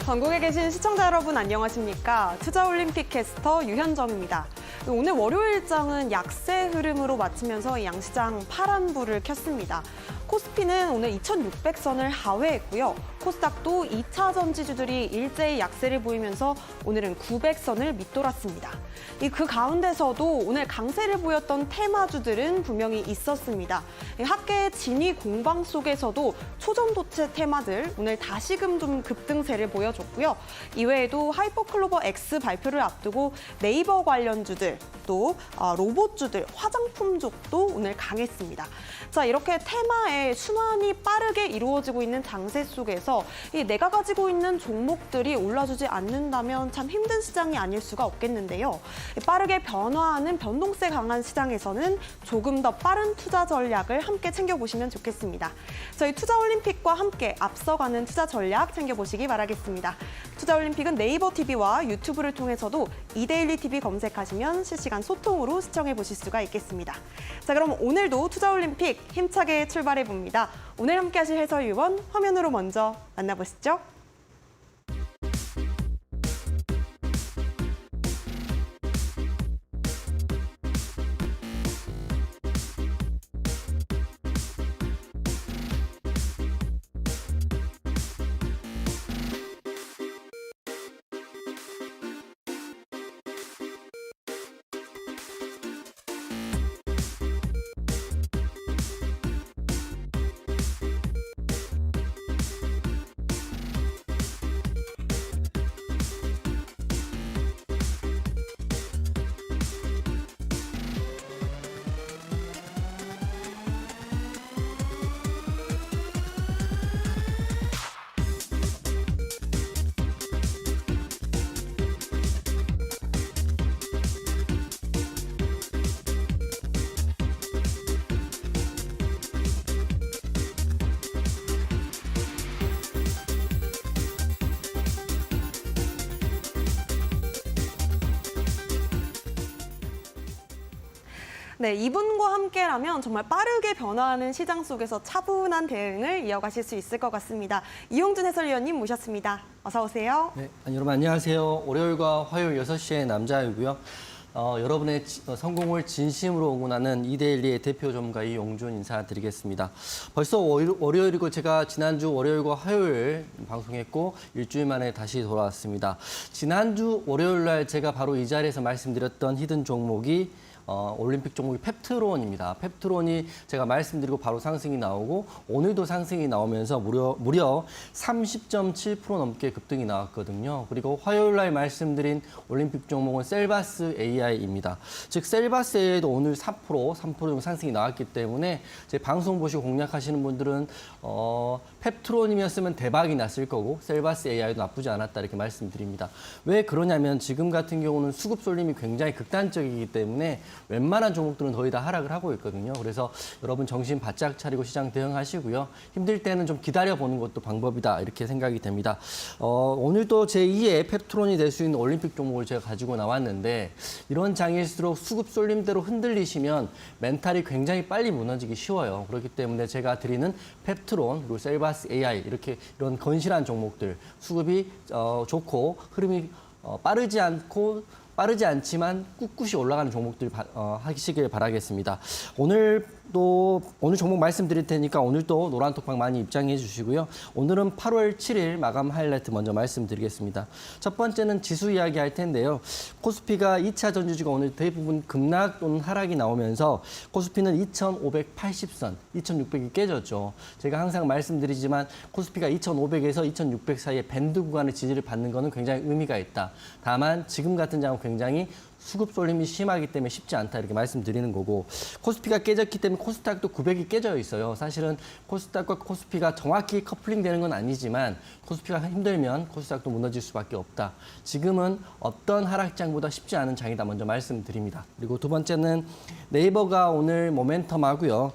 전국에 계신 시청자 여러분 안녕하십니까? 투자올림픽 캐스터 유현정입니다. 오늘 월요일장은 약세 흐름으로 마치면서 양시장 파란불을 켰습니다. 코스피는 오늘 2,600선을 하회했고요. 코스닥도 2차 전지주들이 일제히 약세를 보이면서 오늘은 900선을 밑돌았습니다. 그 가운데서도 오늘 강세를 보였던 테마주들은 분명히 있었습니다. 학계의 진위 공방 속에서도 초전도체 테마들 오늘 다시금 좀 급등세를 보여줬고요. 이외에도 하이퍼클로버 X 발표를 앞두고 네이버 관련주들 또 로봇주들, 화장품족도 오늘 강했습니다. 자, 이렇게 테마의 순환이 빠르게 이루어지고 있는 장세 속에서 내가 가지고 있는 종목들이 올라주지 않는다면 참 힘든 시장이 아닐 수가 없겠는데요. 빠르게 변화하는 변동세 강한 시장에서는 조금 더 빠른 투자 전략을 함께 챙겨보시면 좋겠습니다. 저희 투자올림픽과 함께 앞서가는 투자 전략 챙겨보시기 바라겠습니다. 투자올림픽은 네이버 TV와 유튜브를 통해서도 이데일리 TV 검색하시면 실시간 소통으로 시청해보실 수가 있겠습니다. 자, 그럼 오늘도 투자올림픽 힘차게 출발해봅니다. 오늘 함께 하실 해설위원 화면으로 먼저 만나보시죠. 네, 이분과 함께라면 정말 빠르게 변화하는 시장 속에서 차분한 대응을 이어가실 수 있을 것 같습니다. 이용준 해설위원님 모셨습니다. 어서 오세요. 네, 여러분 안녕하세요. 월요일과 화요일 6시에 남자이고요. 여러분의 성공을 진심으로 응원하는 이데일리의 대표 전문가 이용준 인사드리겠습니다. 벌써 월요일이고 제가 지난주 월요일과 화요일 방송했고 일주일 만에 다시 돌아왔습니다. 지난주 월요일 날 제가 바로 이 자리에서 말씀드렸던 히든 종목이 올림픽 종목이 펩트론입니다. 펩트론이 제가 말씀드리고 바로 상승이 나오고 오늘도 상승이 나오면서 무려 30.7% 넘게 급등이 나왔거든요. 그리고 화요일 날 말씀드린 올림픽 종목은 셀바스 AI입니다. 즉 셀바스 AI도 오늘 3% 정도 상승이 나왔기 때문에 제 방송 보시고 공략하시는 분들은 펩트론이었으면 대박이 났을 거고 셀바스 AI도 나쁘지 않았다 이렇게 말씀드립니다. 왜 그러냐면 지금 같은 경우는 수급 쏠림이 굉장히 극단적이기 때문에 웬만한 종목들은 거의 다 하락을 하고 있거든요. 그래서 여러분 정신 바짝 차리고 시장 대응하시고요. 힘들 때는 좀 기다려보는 것도 방법이다 이렇게 생각이 됩니다. 오늘도 제2의 펩트론이 될 수 있는 올림픽 종목을 제가 가지고 나왔는데 이런 장일수록 수급 쏠림대로 흔들리시면 멘탈이 굉장히 빨리 무너지기 쉬워요. 그렇기 때문에 제가 드리는 펩트론 그리고 셀바스 AI 이런 건실한 종목들 수급이 좋고 흐름이 빠르지 않지만 꿋꿋이 올라가는 종목들 하시길 바라겠습니다. 오늘 종목 말씀드릴 테니까 오늘도 노란톡방 많이 입장해 주시고요. 오늘은 8월 7일 마감 하이라이트 먼저 말씀드리겠습니다. 첫 번째는 지수 이야기 할 텐데요. 코스피가 2차 전지주가 오늘 대부분 급락 또는 하락이 나오면서 코스피는 2,580선, 2,600이 깨졌죠. 제가 항상 말씀드리지만 코스피가 2,500에서 2,600 사이의 밴드 구간의 지지를 받는 것은 굉장히 의미가 있다. 다만 지금 같은 장은 굉장히 수급 쏠림이 심하기 때문에 쉽지 않다 이렇게 말씀드리는 거고 코스피가 깨졌기 때문에 코스닥도 900이 깨져 있어요. 사실은 코스닥과 코스피가 정확히 커플링 되는 건 아니지만 코스피가 힘들면 코스닥도 무너질 수밖에 없다. 지금은 어떤 하락장보다 쉽지 않은 장이다 먼저 말씀드립니다. 그리고 두 번째는 네이버가 오늘 모멘텀하고요.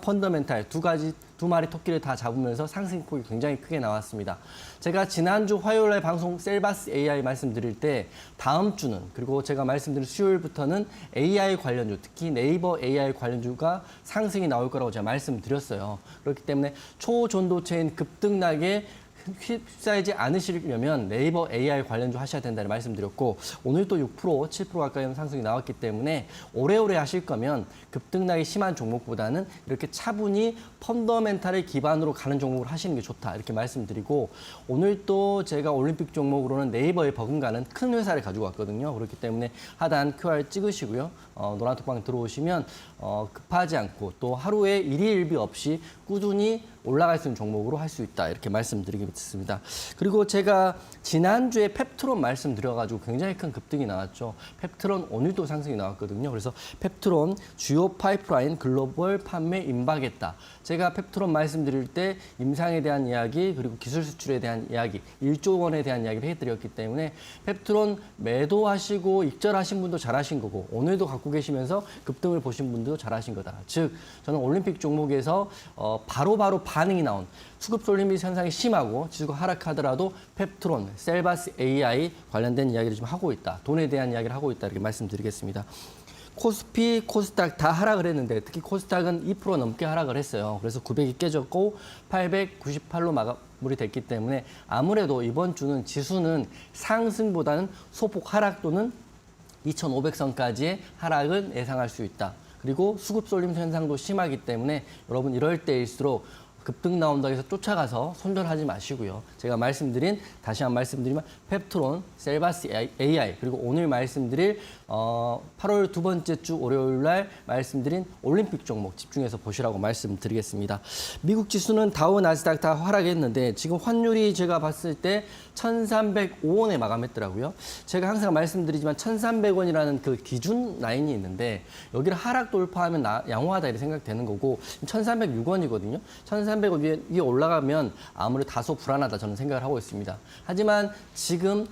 펀더멘탈 두 마리 토끼를 다 잡으면서 상승폭이 굉장히 크게 나왔습니다. 제가 지난주 화요일 날 방송 셀바스 AI 말씀드릴 때 다음 주는 그리고 제가 말씀드린 수요일부터는 AI 관련주, 특히 네이버 AI 관련주가 상승이 나올 거라고 제가 말씀드렸어요. 그렇기 때문에 초전도체인 급등락에 휩싸이지 않으시려면 네이버 AI 관련주 하셔야 된다는 말씀드렸고 오늘 또 6%, 7% 가까이 상승이 나왔기 때문에 오래오래 하실 거면 급등락이 심한 종목보다는 이렇게 차분히 펀더멘탈을 기반으로 가는 종목을 하시는 게 좋다 이렇게 말씀드리고 오늘 또 제가 올림픽 종목으로는 네이버에 버금가는 큰 회사를 가지고 왔거든요. 그렇기 때문에 하단 QR 찍으시고요. 노란톡방 들어오시면 급하지 않고 또 하루에 일희일비 없이 꾸준히 올라갈 수 있는 종목으로 할 수 있다 이렇게 말씀드리겠습니다. 그리고 제가 지난주에 펩트론 말씀드려가지고 굉장히 큰 급등이 나왔죠. 펩트론 오늘도 상승이 나왔거든요. 그래서 펩트론 주요 파이프라인 글로벌 판매 임박했다. 제가 펩트론 말씀드릴 때 임상에 대한 이야기 그리고 기술 수출에 대한 이야기 1조 원에 대한 이야기를 해드렸기 때문에 펩트론 매도하시고 익절하신 분도 잘하신 거고 오늘도 갖고 계시면서 급등을 보신 분도 잘하신 거다. 즉 저는 올림픽 종목에서 바로바로 반응이 나온 수급 쏠림 현상이 심하고 지수가 하락하더라도 펩트론, 셀바스 AI 관련된 이야기를 좀 하고 있다. 돈에 대한 이야기를 하고 있다 이렇게 말씀드리겠습니다. 코스피, 코스닥 다 하락을 했는데 특히 코스닥은 2% 넘게 하락을 했어요. 그래서 900이 깨졌고 898로 마무리됐기 때문에 아무래도 이번 주는 지수는 상승보다는 소폭 하락 또는 2,500선까지의 하락을 예상할 수 있다. 그리고 수급 쏠림 현상도 심하기 때문에 여러분 이럴 때일수록 급등 나온다고 해서 쫓아가서 손절하지 마시고요. 제가 다시 한 말씀드리면 펩트론, 셀바스 AI 그리고 오늘 말씀드릴 8월 두 번째 주 월요일 날 말씀드린 올림픽 종목 집중해서 보시라고 말씀드리겠습니다. 미국 지수는 다우, 나스닥 다 하락했는데 지금 환율이 제가 봤을 때 1,305원에 마감했더라고요. 제가 항상 말씀드리지만 1,300원이라는 그 기준 라인이 있는데 여기를 하락 돌파하면 양호하다 이렇게 생각되는 거고 1,306원이거든요. 1,300원 위에 올라가면 아무래도 다소 불안하다 저는 생각을 하고 있습니다. 하지만 지금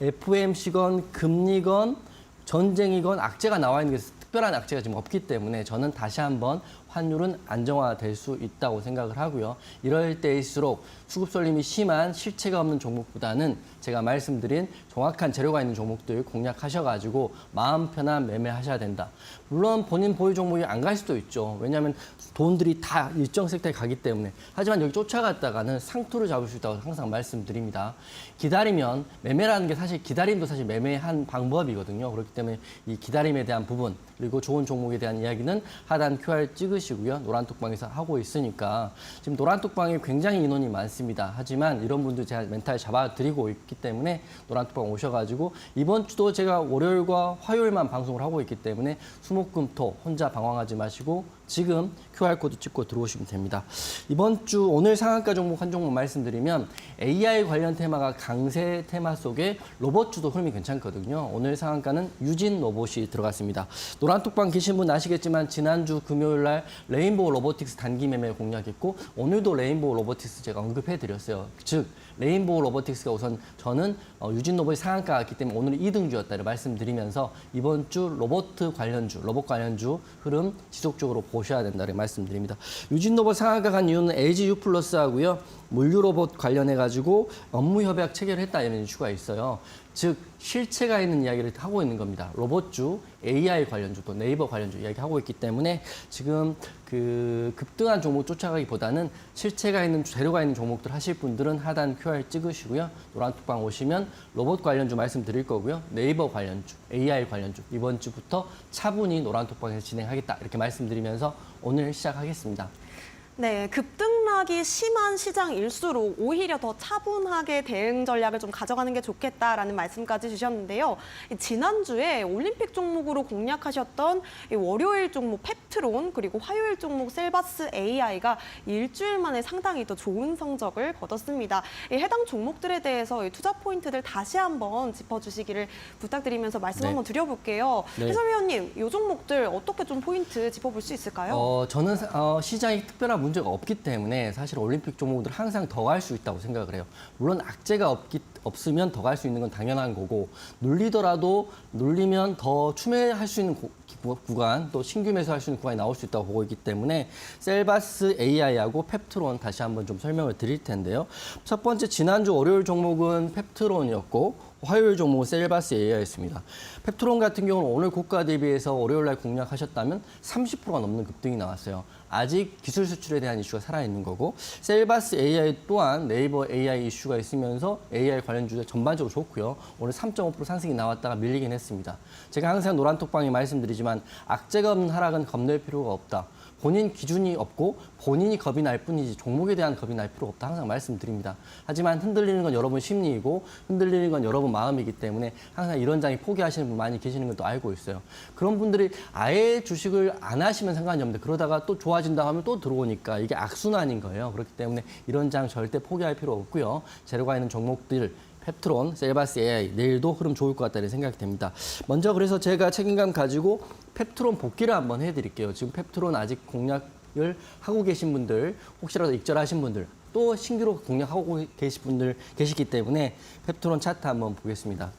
FOMC건 금리건 전쟁이건 악재가 나와 있는 게 특별한 악재가 지금 없기 때문에 저는 다시 한번 환율은 안정화될 수 있다고 생각을 하고요. 이럴 때일수록 수급 쏠림이 심한 실체가 없는 종목보다는 제가 말씀드린 정확한 재료가 있는 종목들 공략하셔가지고 마음 편한 매매하셔야 된다. 물론 본인 보유 종목이 안 갈 수도 있죠. 왜냐하면 돈들이 다 일정 섹터에 가기 때문에. 하지만 여기 쫓아갔다가는 상투를 잡을 수 있다고 항상 말씀드립니다. 기다리면 매매라는 게 사실 기다림도 사실 매매한 방법이거든요. 그렇기 때문에 이 기다림에 대한 부분 그리고 좋은 종목에 대한 이야기는 하단 QR 찍으시고요. 노란톡방에서 하고 있으니까 지금 노란톡방에 굉장히 인원이 많습니다. 하지만 이런 분들 제가 멘탈 잡아드리고 있기 때문에 노란톡방 오셔가지고 이번 주도 제가 월요일과 화요일만 방송을 하고 있기 때문에 수목금토 혼자 방황하지 마시고 지금 QR코드 찍고 들어오시면 됩니다. 이번 주 오늘 상한가 종목 한 종목 말씀드리면 AI 관련 테마가 강세 테마 속에 로봇주도 흐름이 괜찮거든요. 오늘 상한가는 유진 로봇이 들어갔습니다. 노란톡방 계신 분 아시겠지만 지난주 금요일 날 레인보우 로보틱스 단기 매매 공략했고 오늘도 레인보우 로보틱스 제가 언급해드렸어요. 즉 레인보우 로보틱스가 우선 저는 유진 로봇이 상한가 갔기 때문에 오늘은 2등주였다를 말씀드리면서 이번 주 로봇 관련주 흐름 지속적으로 보셔야 된다를 말씀드립니다. 유진 로봇 상한가 간 이유는 LG U 플러스하고요. 물류 로봇 관련해가지고 업무 협약 체결했다 이런 이슈가 있어요. 즉 실체가 있는 이야기를 하고 있는 겁니다. 로봇주, AI 관련주, 또 네이버 관련주 이야기하고 있기 때문에 지금 그 급등한 종목 쫓아가기보다는 실체가 있는 재료가 있는 종목들 하실 분들은 하단 QR 찍으시고요. 노란톡방 오시면 로봇 관련주 말씀드릴 거고요. 네이버 관련주, AI 관련주 이번 주부터 차분히 노란톡방에서 진행하겠다 이렇게 말씀드리면서 오늘 시작하겠습니다. 네, 급등락이 심한 시장일수록 오히려 더 차분하게 대응 전략을 좀 가져가는 게 좋겠다라는 말씀까지 주셨는데요. 지난주에 올림픽 종목으로 공략하셨던 월요일 종목 펩트론 그리고 화요일 종목 셀바스 AI가 일주일 만에 상당히 더 좋은 성적을 거뒀습니다. 해당 종목들에 대해서 투자 포인트들 다시 한번 짚어주시기를 부탁드리면서 말씀 한번 드려볼게요. 네. 해설위원님, 이 종목들 어떻게 좀 포인트 짚어볼 수 있을까요? 저는 시장이 특별한 문제가 없기 때문에 사실 올림픽 종목들 항상 더 갈 수 있다고 생각을 해요. 물론 악재가 없으면 더 갈 수 있는 건 당연한 거고 눌리면 더 추매할 수 있는 구간 또 신규 매수할 수 있는 구간이 나올 수 있다고 보고 있기 때문에 셀바스 AI하고 펩트론 다시 한번 좀 설명을 드릴 텐데요. 첫 번째 지난주 월요일 종목은 펩트론이었고 화요일 종목은 셀바스 AI였습니다. 펩트론 같은 경우는 오늘 고가 대비해서 월요일 날 공략하셨다면 30%가 넘는 급등이 나왔어요. 아직 기술 수출에 대한 이슈가 살아있는 거고 셀바스 AI 또한 네이버 AI 이슈가 있으면서 AI 관련주들 전반적으로 좋고요. 오늘 3.5% 상승이 나왔다가 밀리긴 했습니다. 제가 항상 노란톡방에 말씀드리지만 악재가 없는 하락은 겁낼 필요가 없다. 본인 기준이 없고 본인이 겁이 날 뿐이지 종목에 대한 겁이 날 필요 없다 항상 말씀드립니다. 하지만 흔들리는 건 여러분 심리이고 흔들리는 건 여러분 마음이기 때문에 항상 이런 장에 포기하시는 분 많이 계시는 걸 또 알고 있어요. 그런 분들이 아예 주식을 안 하시면 상관이 없는데 그러다가 또 좋아진다 하면 또 들어오니까 이게 악순환인 거예요. 그렇기 때문에 이런 장 절대 포기할 필요 없고요. 재료가 있는 종목들 펩트론, 셀바스 AI 내일도 흐름 좋을 것 같다는 생각이 듭니다. 먼저 그래서 제가 책임감 가지고 펩트론 복귀를 한번 해드릴게요. 지금 펩트론 아직 공략을 하고 계신 분들, 혹시라도 익절하신 분들, 또 신규로 공략하고 계신 분들 계시기 때문에 펩트론 차트 한번 보겠습니다.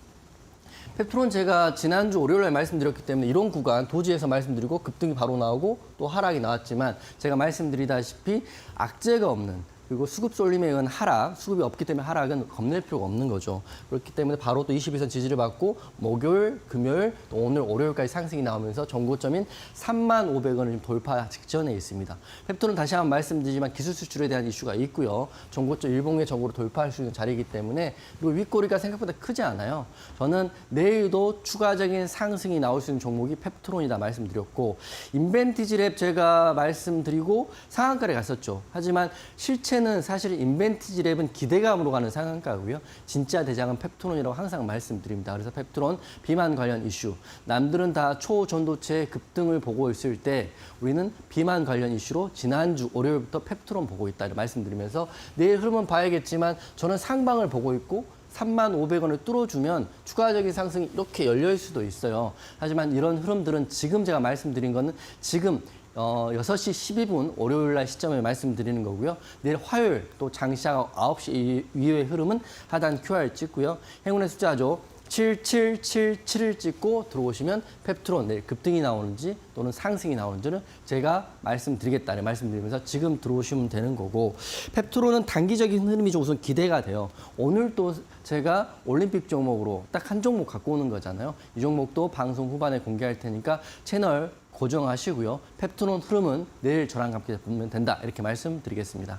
펩트론 제가 지난주 월요일에 말씀드렸기 때문에 이런 구간 도지에서 말씀드리고 급등이 바로 나오고 또 하락이 나왔지만 제가 말씀드리다시피 악재가 없는 그리고 수급 쏠림에 의한 하락, 수급이 없기 때문에 하락은 겁낼 필요가 없는 거죠. 그렇기 때문에 바로 또 22선 지지를 받고 목요일, 금요일, 또 오늘 월요일까지 상승이 나오면서 정고점인 35,500원을 지금 돌파 직전에 있습니다. 펩트론 다시 한번 말씀드리지만 기술 수출에 대한 이슈가 있고요. 정고점 일봉의 정고로 돌파할 수 있는 자리이기 때문에 그리고 윗꼬리가 생각보다 크지 않아요. 저는 내일도 추가적인 상승이 나올 수 있는 종목이 펩트론이다 말씀드렸고 인벤티지랩 제가 말씀드리고 상한가를 갔었죠. 하지만 실체는 사실 인벤티지랩은 기대감으로 가는 상한가고요. 진짜 대장은 펩트론이라고 항상 말씀드립니다. 그래서 펩트론 비만 관련 이슈. 남들은 다 초전도체 급등을 보고 있을 때 우리는 비만 관련 이슈로 지난주 월요일부터 펩트론 보고 있다를 말씀드리면서 내일 흐름은 봐야겠지만 저는 상방을 보고 있고 35,500원을 뚫어주면 추가적인 상승이 이렇게 열릴 수도 있어요. 하지만 이런 흐름들은 지금 제가 말씀드린 거는 지금 6시 12분 월요일 날 시점을 말씀드리는 거고요. 내일 화요일 또 장시장 9시 이후의 흐름은 하단 QR 찍고요. 행운의 숫자죠. 7777을 찍고 들어오시면 펩트론 내일 급등이 나오는지 또는 상승이 나오는지는 제가 말씀드리겠다는 말씀드리면서 지금 들어오시면 되는 거고 펩트론은 단기적인 흐름이 좀 우선 기대가 돼요. 오늘 또 제가 올림픽 종목으로 딱 한 종목 갖고 오는 거잖아요. 이 종목도 방송 후반에 공개할 테니까 채널 고정하시고요. 펩트론 흐름은 내일 저랑 함께 보면 된다 이렇게 말씀드리겠습니다.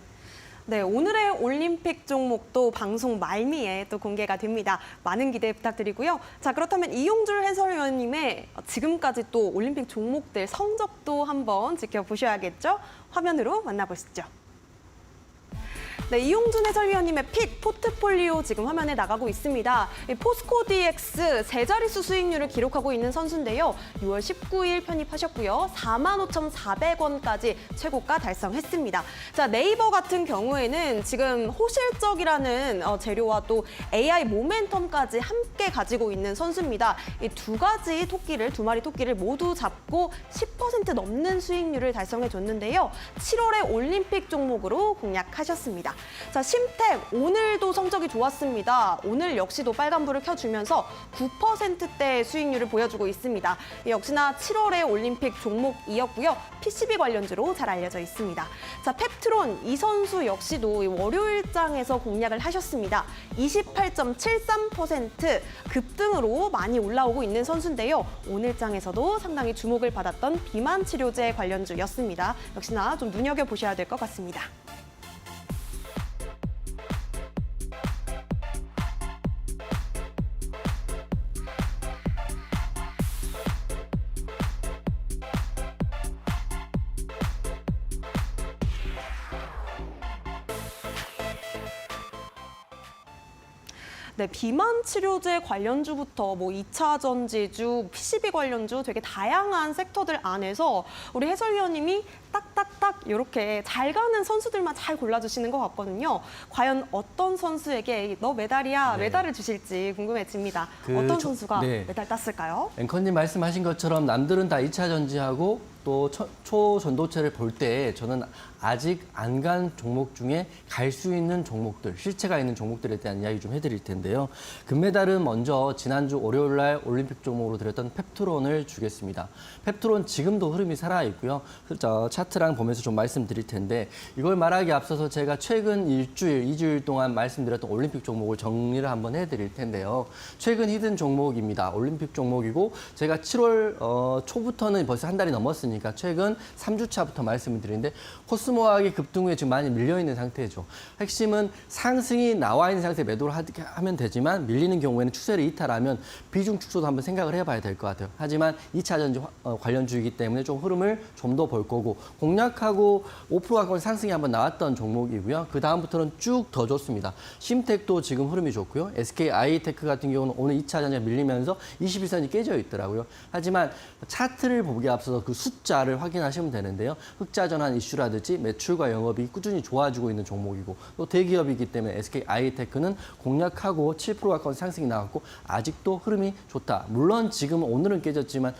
네, 오늘의 올림픽 종목도 방송 말미에 또 공개가 됩니다. 많은 기대 부탁드리고요. 자, 그렇다면 이용줄 해설위원님의 지금까지 또 올림픽 종목들 성적도 한번 지켜보셔야겠죠? 화면으로 만나보시죠. 네, 이용준 해설위원님의 픽 포트폴리오 지금 화면에 나가고 있습니다. 포스코 DX 세 자릿수 수익률을 기록하고 있는 선수인데요. 6월 19일 편입하셨고요. 45,400원까지 최고가 달성했습니다. 자, 네이버 같은 경우에는 지금 호실적이라는 재료와 또 AI 모멘텀까지 함께 가지고 있는 선수입니다. 이 두 가지 토끼를, 두 마리 토끼를 모두 잡고 10% 넘는 수익률을 달성해줬는데요. 7월에 올림픽 종목으로 공략하셨습니다. 자, 심택 오늘도 성적이 좋았습니다. 오늘 역시도 빨간불을 켜주면서 9%대 수익률을 보여주고 있습니다. 역시나 7월에 올림픽 종목이었고요. PCB 관련주로 잘 알려져 있습니다. 자, 펩트론 이 선수 역시도 월요일장에서 공략을 하셨습니다. 28.73% 급등으로 많이 올라오고 있는 선수인데요. 오늘장에서도 상당히 주목을 받았던 비만 치료제 관련주였습니다. 역시나 좀 눈여겨보셔야 될 것 같습니다. 네, 비만 치료제 관련주부터 뭐 2차 전지주, PCB 관련주 되게 다양한 섹터들 안에서 우리 해설위원님이 딱딱딱 이렇게 잘 가는 선수들만 잘 골라주시는 것 같거든요. 과연 어떤 선수에게 너 메달이야, 네. 메달을 주실지 궁금해집니다. 어떤 선수가 네. 메달 땄을까요? 앵커님 말씀하신 것처럼 남들은 다 2차 전지하고 또 초전도체를 볼 때 저는 아직 안 간 종목 중에 갈 수 있는 종목들, 실체가 있는 종목들에 대한 이야기 좀 해드릴 텐데요. 금메달은 먼저 지난주 월요일 날 올림픽 종목으로 드렸던 펩트론을 주겠습니다. 펩트론 지금도 흐름이 살아있고요. 차트 차트랑 보면서 좀 말씀드릴 텐데 이걸 말하기 앞서서 제가 최근 일주일, 2주일 동안 말씀드렸던 올림픽 종목을 정리를 한번 해드릴 텐데요. 최근 히든 종목입니다. 올림픽 종목이고 제가 7월 초부터는 벌써 한 달이 넘었으니까 최근 3주차부터 말씀을 드리는데 코스모학이 급등 후에 지금 많이 밀려있는 상태죠. 핵심은 상승이 나와 있는 상태에 매도를 하면 되지만 밀리는 경우에는 추세를 이탈하면 비중 축소도 한번 생각을 해봐야 될 것 같아요. 하지만 2차 전지 관련주이기 때문에 좀 흐름을 좀 더 볼 거고 공략하고 5% 가까운 상승이 한번 나왔던 종목이고요. 그 다음부터는 쭉 더 좋습니다. 심텍도 지금 흐름이 좋고요. SK 아이테크 같은 경우는 오늘 2차 전지가 밀리면서 21선이 깨져 있더라고요. 하지만 차트를 보기에 앞서서 그 숫자를 확인하시면 되는데요. 흑자 전환 이슈라든지 매출과 영업이 꾸준히 좋아지고 있는 종목이고 또 대기업이기 때문에 SK 아이테크는 공략하고 7% 가까운 상승이 나왔고 아직도 흐름이 좋다. 물론 지금 오늘은 깨졌지만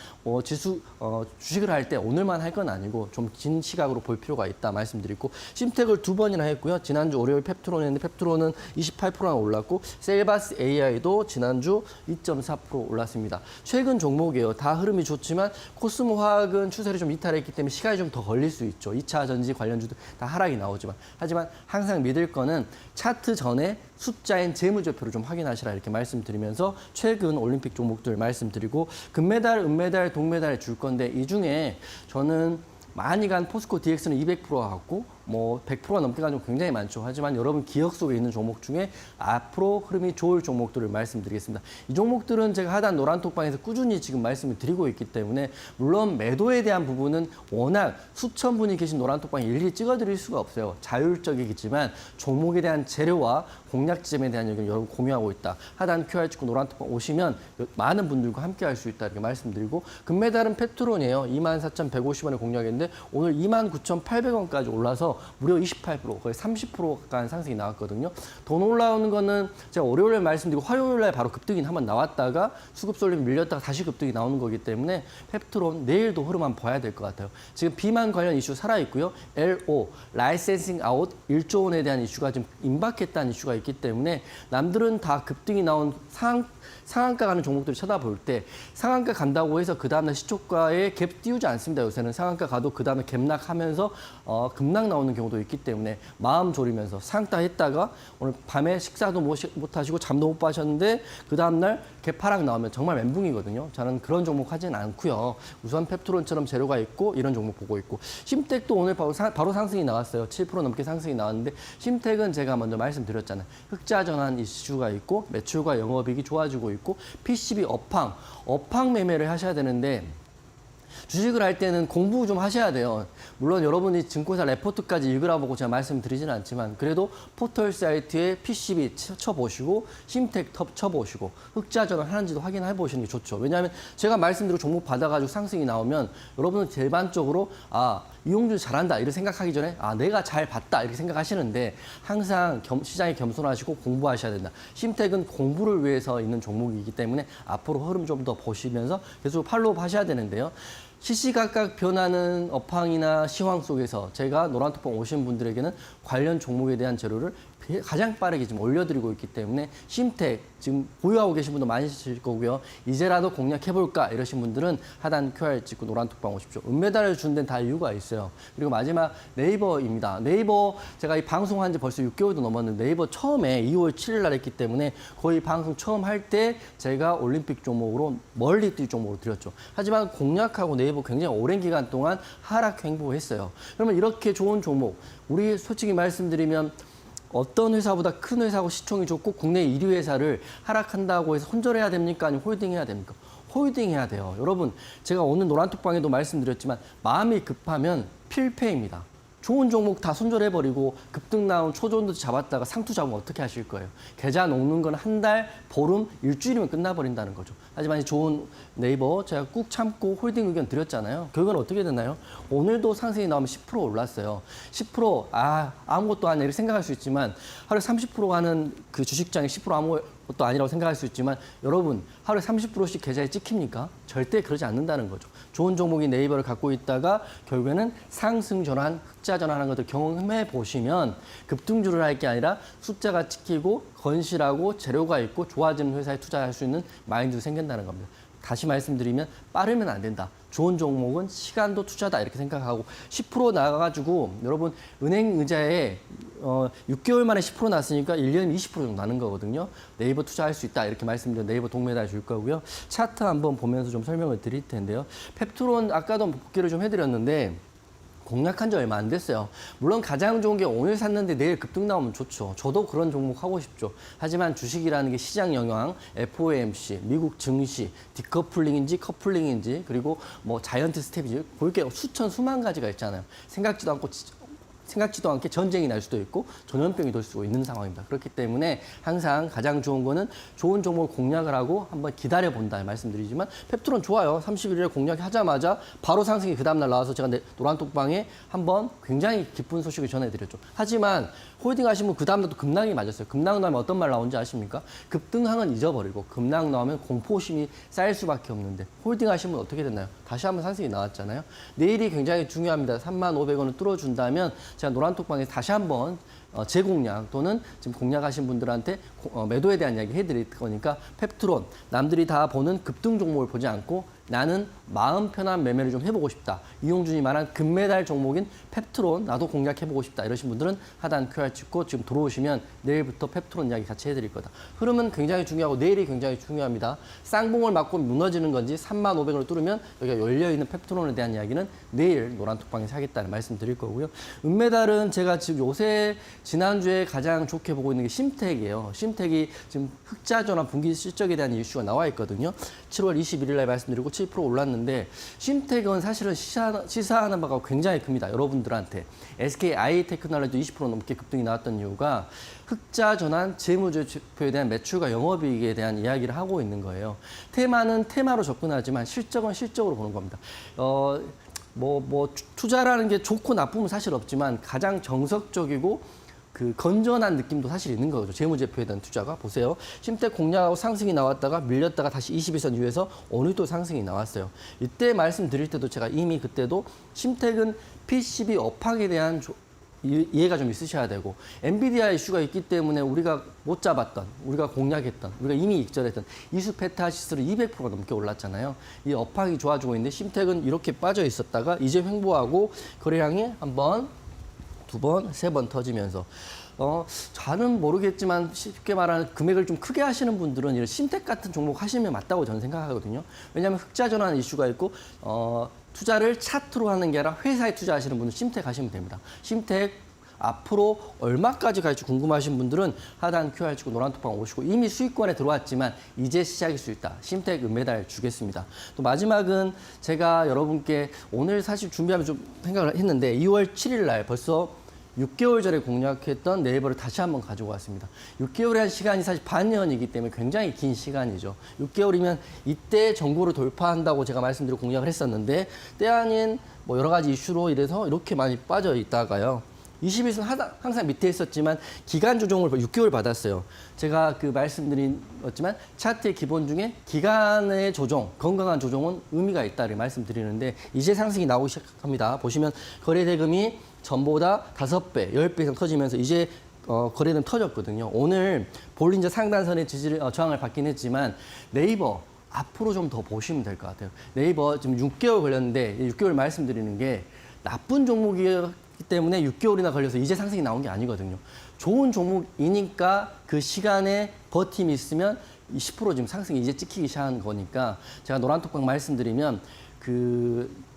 주식을 할 때 오늘만 할 건 아니고 좀 긴 시각으로 볼 필요가 있다 말씀드리고 심텍을 2번이나 했고요. 지난주 월요일 펩트론 했는데 펩트론은 28%나 올랐고 셀바스 AI도 지난주 2.4% 올랐습니다. 최근 종목이에요. 다 흐름이 좋지만 코스모 화학은 추세를 좀 이탈했기 때문에 시간이 좀 더 걸릴 수 있죠. 2차 전지 관련주도 다 하락이 나오지만 하지만 항상 믿을 거는 차트 전에 숫자인 재무제표를 좀 확인하시라 이렇게 말씀드리면서 최근 올림픽 종목들 말씀드리고 금메달, 은메달, 동메달 줄 건데 이 중에 저는 많이 간 포스코 DX는 200%가 같고 뭐 100%가 넘게 간 종목 굉장히 많죠. 하지만 여러분 기억 속에 있는 종목 중에 앞으로 흐름이 좋을 종목들을 말씀드리겠습니다. 이 종목들은 제가 하단 노란톡방에서 꾸준히 지금 말씀을 드리고 있기 때문에 물론 매도에 대한 부분은 워낙 수천 분이 계신 노란톡방에 일일이 찍어드릴 수가 없어요. 자율적이겠지만 종목에 대한 재료와 공략 지점에 대한 얘기를 여러분 공유하고 있다. 하단 QR 찍고 노란톡방 오시면 많은 분들과 함께 할 수 있다 이렇게 말씀드리고 금메달은 페트론이에요. 24,150원에 공략했는데 오늘 29,800원까지 올라서 무려 28% 거의 30% 가까운 상승이 나왔거든요. 돈 올라오는 거는 제가 월요일에 말씀드리고 화요일에 바로 급등이 한번 나왔다가 수급 쏠림 밀렸다가 다시 급등이 나오는 거기 때문에 펩트론 내일도 흐름 한번 봐야 될 것 같아요. 지금 비만 관련 이슈 살아있고요. LO, 라이센싱 아웃 1조 원에 대한 이슈가 지금 임박했다는 이슈가 있기 때문에 남들은 다 급등이 나온 상한가 가는 종목들을 쳐다볼 때 상한가 간다고 해서 그 다음날 시초가에 갭 띄우지 않습니다. 요새는 상한가 가도 그 다음에 갭락하면서 급락 나오는 경우도 있기 때문에 마음 졸이면서 상따 했다가 오늘 밤에 식사도 못 하시고 잠도 못 자셨는데 그 다음날 갭 하락 나오면 정말 멘붕이거든요. 저는 그런 종목 하지는 않고요. 우선 펩트론처럼 재료가 있고 이런 종목 보고 있고 심텍도 오늘 바로 상승이 나왔어요. 7% 넘게 상승이 나왔는데 심텍은 제가 먼저 말씀드렸잖아요. 흑자 전환 이슈가 있고 매출과 영업이익이 좋아지고 있고 PCB 업황 매매를 하셔야 되는데 주식을 할 때는 공부 좀 하셔야 돼요. 물론 여러분이 증권사 레포트까지 읽으라고 제가 말씀드리지는 않지만 그래도 포털 사이트에 PCB 쳐보시고 심텍 쳐보시고 흑자 전환 하는지도 확인해 보시는 게 좋죠. 왜냐하면 제가 말씀드리고 종목 받아가지고 상승이 나오면 여러분은 일반적으로 이용준 잘한다 이렇게 생각하기 전에 내가 잘 봤다 이렇게 생각하시는데 항상 시장에 겸손하시고 공부하셔야 된다. 심텍은 공부를 위해서 있는 종목이기 때문에 앞으로 흐름 좀 더 보시면서 계속 팔로우 하셔야 되는데요. 시시각각 변하는 업황이나 시황 속에서 제가 노란톡방 오신 분들에게는 관련 종목에 대한 재료를 가장 빠르게 지금 올려드리고 있기 때문에 심텍 지금 보유하고 계신 분도 많으실 거고요. 이제라도 공략해볼까 이러신 분들은 하단 QR 찍고 노란톡방 오십시오. 은메달을 준 데는 다 이유가 있어요. 그리고 마지막 네이버입니다. 네이버 제가 이 방송한 지 벌써 6개월도 넘었는데 네이버 처음에 2월 7일 날 했기 때문에 거의 방송 처음 할 때 제가 올림픽 종목으로 멀리 뛸 종목으로 드렸죠. 하지만 공략하고 네이버 굉장히 오랜 기간 동안 하락 횡보했어요. 그러면 이렇게 좋은 종목 우리 솔직히 말씀드리면 어떤 회사보다 큰 회사고 시총이 좋고 국내 1위 회사를 하락한다고 해서 손절해야 됩니까? 아니면 홀딩해야 됩니까? 홀딩해야 돼요. 여러분 제가 오늘 노란톡방에도 말씀드렸지만 마음이 급하면 필패입니다. 좋은 종목 다 손절해버리고 급등 나온 초전도 잡았다가 상투 잡으면 어떻게 하실 거예요? 계좌 녹는 건 한 달, 보름, 일주일이면 끝나버린다는 거죠. 하지만 이 좋은 네이버 제가 꾹 참고 홀딩 의견 드렸잖아요. 결과는 어떻게 됐나요? 오늘도 상승이 나오면 10% 올랐어요. 10% 아무것도 아니라 이렇게 생각할 수 있지만 하루에 30% 가는 그 주식장에 10% 아무것도 아니라고 생각할 수 있지만 여러분 하루에 30%씩 계좌에 찍힙니까? 절대 그러지 않는다는 거죠. 좋은 종목이 네이버를 갖고 있다가 결국에는 상승 전환, 흑자 전환하는 것들 경험해 보시면 급등주를 할 게 아니라 숫자가 찍히고 건실하고 재료가 있고 좋아지는 회사에 투자할 수 있는 마인드 생긴다는 겁니다. 다시 말씀드리면 빠르면 안 된다. 좋은 종목은 시간도 투자다 이렇게 생각하고 10% 나가가지고 여러분 은행 의자에 6개월 만에 10% 났으니까 1년에 20% 정도 나는 거거든요. 네이버 투자할 수 있다 이렇게 말씀드리면 네이버 동메달 줄 거고요. 차트 한번 보면서 좀 설명을 드릴 텐데요. 펩트론 아까도 복귀를 좀 해드렸는데 공략한 지 얼마 안 됐어요. 물론 가장 좋은 게 오늘 샀는데 내일 급등 나오면 좋죠. 저도 그런 종목 하고 싶죠. 하지만 주식이라는 게 시장 영향, FOMC, 미국 증시, 디커플링인지 커플링인지 그리고 뭐 자이언트 스텝인지 볼 게 수만 가지가 있잖아요. 생각지도 않게 전쟁이 날 수도 있고 전염병이 돌 수도 있는 상황입니다. 그렇기 때문에 항상 가장 좋은 거는 좋은 종목을 공략을 하고 한번 기다려본다 말씀드리지만 펩트론 좋아요. 31일에 공략하자마자 바로 상승이 그 다음날 나와서 제가 노란톡방에 한번 굉장히 기쁜 소식을 전해드렸죠. 하지만 홀딩 하시면 그 다음날도 급락이 맞았어요. 급락 나오면 어떤 말 나오는지 아십니까? 급등항은 잊어버리고 급락 나오면 공포심이 쌓일 수밖에 없는데 홀딩 하시면 어떻게 됐나요? 다시 한번 상승이 나왔잖아요. 내일이 굉장히 중요합니다. 35,500원을 뚫어준다면 제가 노란톡방에서 다시 한번 재공략 또는 지금 공략하신 분들한테 매도에 대한 이야기 해드릴 거니까 펩트론 남들이 다 보는 급등 종목을 보지 않고 나는 마음 편한 매매를 좀 해보고 싶다. 이용준이 말한 금메달 종목인 펩트론 나도 공략해보고 싶다. 이러신 분들은 하단 QR 찍고 지금 들어오시면 내일부터 펩트론 이야기 같이 해드릴 거다. 흐름은 굉장히 중요하고 내일이 굉장히 중요합니다. 쌍봉을 맞고 무너지는 건지 35,500원을 뚫으면 여기가 열려있는 펩트론에 대한 이야기는 내일 노란톡방에서 하겠다는 말씀 드릴 거고요. 은메달은 제가 지금 요새 지난주에 가장 좋게 보고 있는 게 심텍이에요. 심텍이 지금 흑자 전환 분기 실적에 대한 이슈가 나와 있거든요. 7월 21일 날 말씀드리고 7% 올랐는데 심텍은 사실은 시사하는 바가 굉장히 큽니다. 여러분들한테. SK 아이테크놀로지도 20% 넘게 급등이 나왔던 이유가 흑자 전환 재무제표에 대한 매출과 영업이익에 대한 이야기를 하고 있는 거예요. 테마는 테마로 접근하지만 실적은 실적으로 보는 겁니다. 투자라는 게 좋고 나쁨은 사실 없지만 가장 정석적이고 그 건전한 느낌도 사실 있는 거죠. 재무제표에 대한 투자가. 보세요. 심텍 공략하고 상승이 나왔다가 밀렸다가 다시 21선 위에서 오늘도 상승이 나왔어요. 이때 말씀드릴 때도 제가 이미 그때도 심텍은 PCB 업황에 대한 이해가 좀 있으셔야 되고 엔비디아 이슈가 있기 때문에 우리가 못 잡았던, 우리가 공략했던, 우리가 이미 익절했던 이수페타시스를 200% 넘게 올랐잖아요. 이 업황이 좋아지고 있는데 심텍은 이렇게 빠져 있었다가 이제 횡보하고 거래량이 한 번, 두 번, 세 번 터지면서 잘은 모르겠지만 쉽게 말하는 금액을 좀 크게 하시는 분들은 이런 심텍 같은 종목 하시면 맞다고 저는 생각하거든요. 왜냐하면 흑자 전환 이슈가 있고 투자를 차트로 하는 게 아니라 회사에 투자하시는 분은 심텍 하시면 됩니다. 심텍 앞으로 얼마까지 갈지 궁금하신 분들은 하단 QR 치고 노란톡방 오시고 이미 수익권에 들어왔지만 이제 시작일 수 있다. 심텍 은메달 주겠습니다. 또 마지막은 제가 여러분께 오늘 사실 준비하면서 좀 생각을 했는데 2월 7일 날 벌써 6개월 전에 공략했던 네이버를 다시 한번 가지고 왔습니다. 6개월이라는 시간이 사실 반년이기 때문에 굉장히 긴 시간이죠. 6개월이면 이때 정고를 돌파한다고 제가 말씀드리고 공략을 했었는데 때 아닌 뭐 여러 가지 이슈로 이래서 이렇게 많이 빠져 있다가요. 21선 항상 밑에 있었지만 기간 조정을 6개월 받았어요. 제가 그 말씀드렸지만 차트의 기본 중에 기간의 조정, 건강한 조정은 의미가 있다를 말씀드리는데 이제 상승이 나오기 시작합니다. 보시면 거래대금이 전보다 5배, 10배 이상 터지면서 이제 거래는 터졌거든요. 오늘 볼린저 상단선의 저항을 받긴 했지만 네이버 앞으로 좀 더 보시면 될 것 같아요. 네이버 지금 6개월 걸렸는데 6개월 말씀드리는 게 나쁜 종목이기 때문에 6개월이나 걸려서 이제 상승이 나온 게 아니거든요. 좋은 종목이니까 그 시간에 버팀이 있으면 10% 지금 상승이 이제 찍히기 시작한 거니까 제가 노란톡방 말씀드리면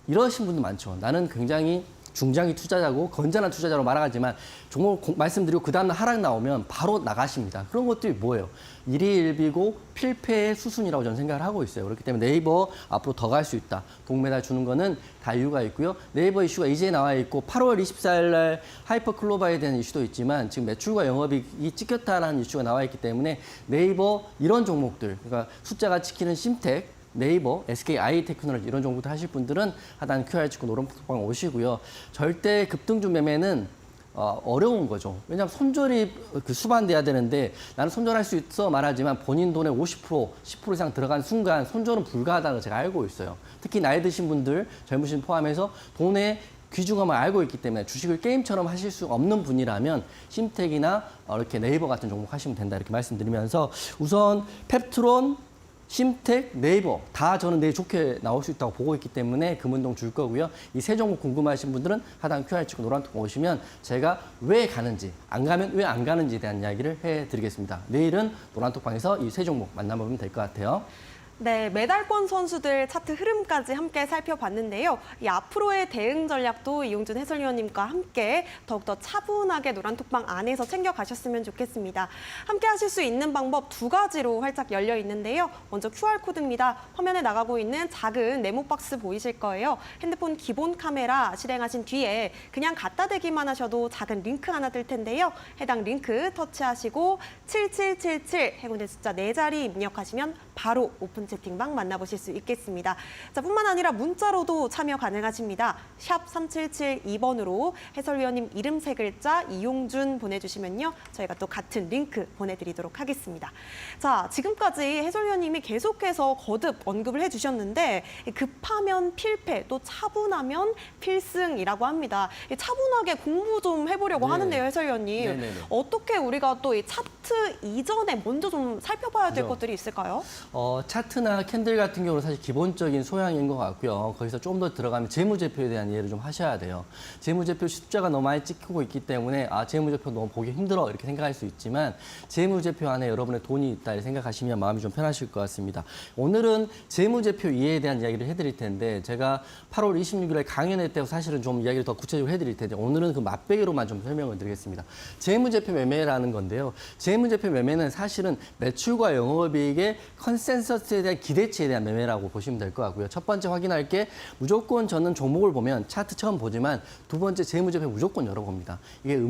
이러신 분도 많죠. 나는 굉장히 중장기 투자자고 건전한 투자자로 말하지만 종목 말씀드리고 그 다음날 하락 나오면 바로 나가십니다. 그런 것들이 뭐예요? 일희일비고 필패의 수순이라고 저는 생각을 하고 있어요. 그렇기 때문에 네이버 앞으로 더 갈 수 있다. 동메달 주는 거는 다 이유가 있고요. 네이버 이슈가 이제 나와 있고 8월 24일 날 하이퍼클로바에 대한 이슈도 있지만 지금 매출과 영업이익이 찍혔다라는 이슈가 나와 있기 때문에 네이버 이런 종목들 그러니까 숫자가 찍히는 심텍 네이버, SK 아이테크놀로지 이런 종목들 하실 분들은 하단 QR 찍고 노란톡방 오시고요. 절대 급등주 매매는 어려운 거죠. 왜냐하면 손절이 수반돼야 되는데 나는 손절할 수 있어 말하지만 본인 돈의 50%, 10% 이상 들어간 순간 손절은 불가하다는 제가 알고 있어요. 특히 나이 드신 분들, 젊으신 포함해서 돈의 귀중함을 알고 있기 때문에 주식을 게임처럼 하실 수 없는 분이라면 심텍이나 이렇게 네이버 같은 종목 하시면 된다 이렇게 말씀드리면서 우선 펩트론 심택, 네이버 다 저는 내일 좋게 나올 수 있다고 보고 있기 때문에 금운동 줄 거고요. 이 세 종목 궁금하신 분들은 하단 QR 찍고 노란톡 오시면 제가 왜 가는지, 안 가면 왜 안 가는지에 대한 이야기를 해드리겠습니다. 내일은 노란톡방에서 이 세 종목 만나보면 될 것 같아요. 네, 메달권 선수들 차트 흐름까지 함께 살펴봤는데요. 이 앞으로의 대응 전략도 이용준 해설위원님과 함께 더욱더 차분하게 노란톡방 안에서 챙겨가셨으면 좋겠습니다. 함께 하실 수 있는 방법 두 가지로 활짝 열려 있는데요. 먼저 QR코드입니다. 화면에 나가고 있는 작은 네모 박스 보이실 거예요. 핸드폰 기본 카메라 실행하신 뒤에 그냥 갖다 대기만 하셔도 작은 링크 하나 뜰 텐데요. 해당 링크 터치하시고 7777 행운의 숫자 4자리 입력하시면 바로 오픈 채팅방 만나보실 수 있겠습니다. 자, 뿐만 아니라 문자로도 참여 가능하십니다. 샵 3772번으로 해설위원님 이름 3글자 이용준 보내주시면요. 저희가 또 같은 링크 보내드리도록 하겠습니다. 자, 지금까지 해설위원님이 계속해서 거듭 언급을 해주셨는데 급하면 필패, 또 차분하면 필승이라고 합니다. 차분하게 공부 좀 해보려고 네. 하는데요, 해설위원님. 네네네. 어떻게 우리가 또 이 차트 이전에 먼저 좀 살펴봐야 될 그죠. 것들이 있을까요? 차트나 캔들 같은 경우는 사실 기본적인 소양인 것 같고요. 거기서 좀 더 들어가면 재무제표에 대한 이해를 좀 하셔야 돼요. 재무제표 숫자가 너무 많이 찍히고 있기 때문에 재무제표 너무 보기 힘들어 이렇게 생각할 수 있지만 재무제표 안에 여러분의 돈이 있다 이렇게 생각하시면 마음이 좀 편하실 것 같습니다. 오늘은 재무제표 이해에 대한 이야기를 해드릴 텐데 제가 8월 26일에 강연회 때 사실은 좀 이야기를 더 구체적으로 해드릴 텐데 오늘은 그 맛배기로만 좀 설명을 드리겠습니다. 재무제표 매매라는 건데요. 재무제표 매매는 사실은 매출과 영업이익의 컨센서스에 대한 기대치에 대한 매매라고 보시면 될 것 같고요. 첫 번째 확인할 게 무조건 저는 종목을 보면 차트 처음 보지만 두 번째 재무제표 무조건 열어봅니다. 이게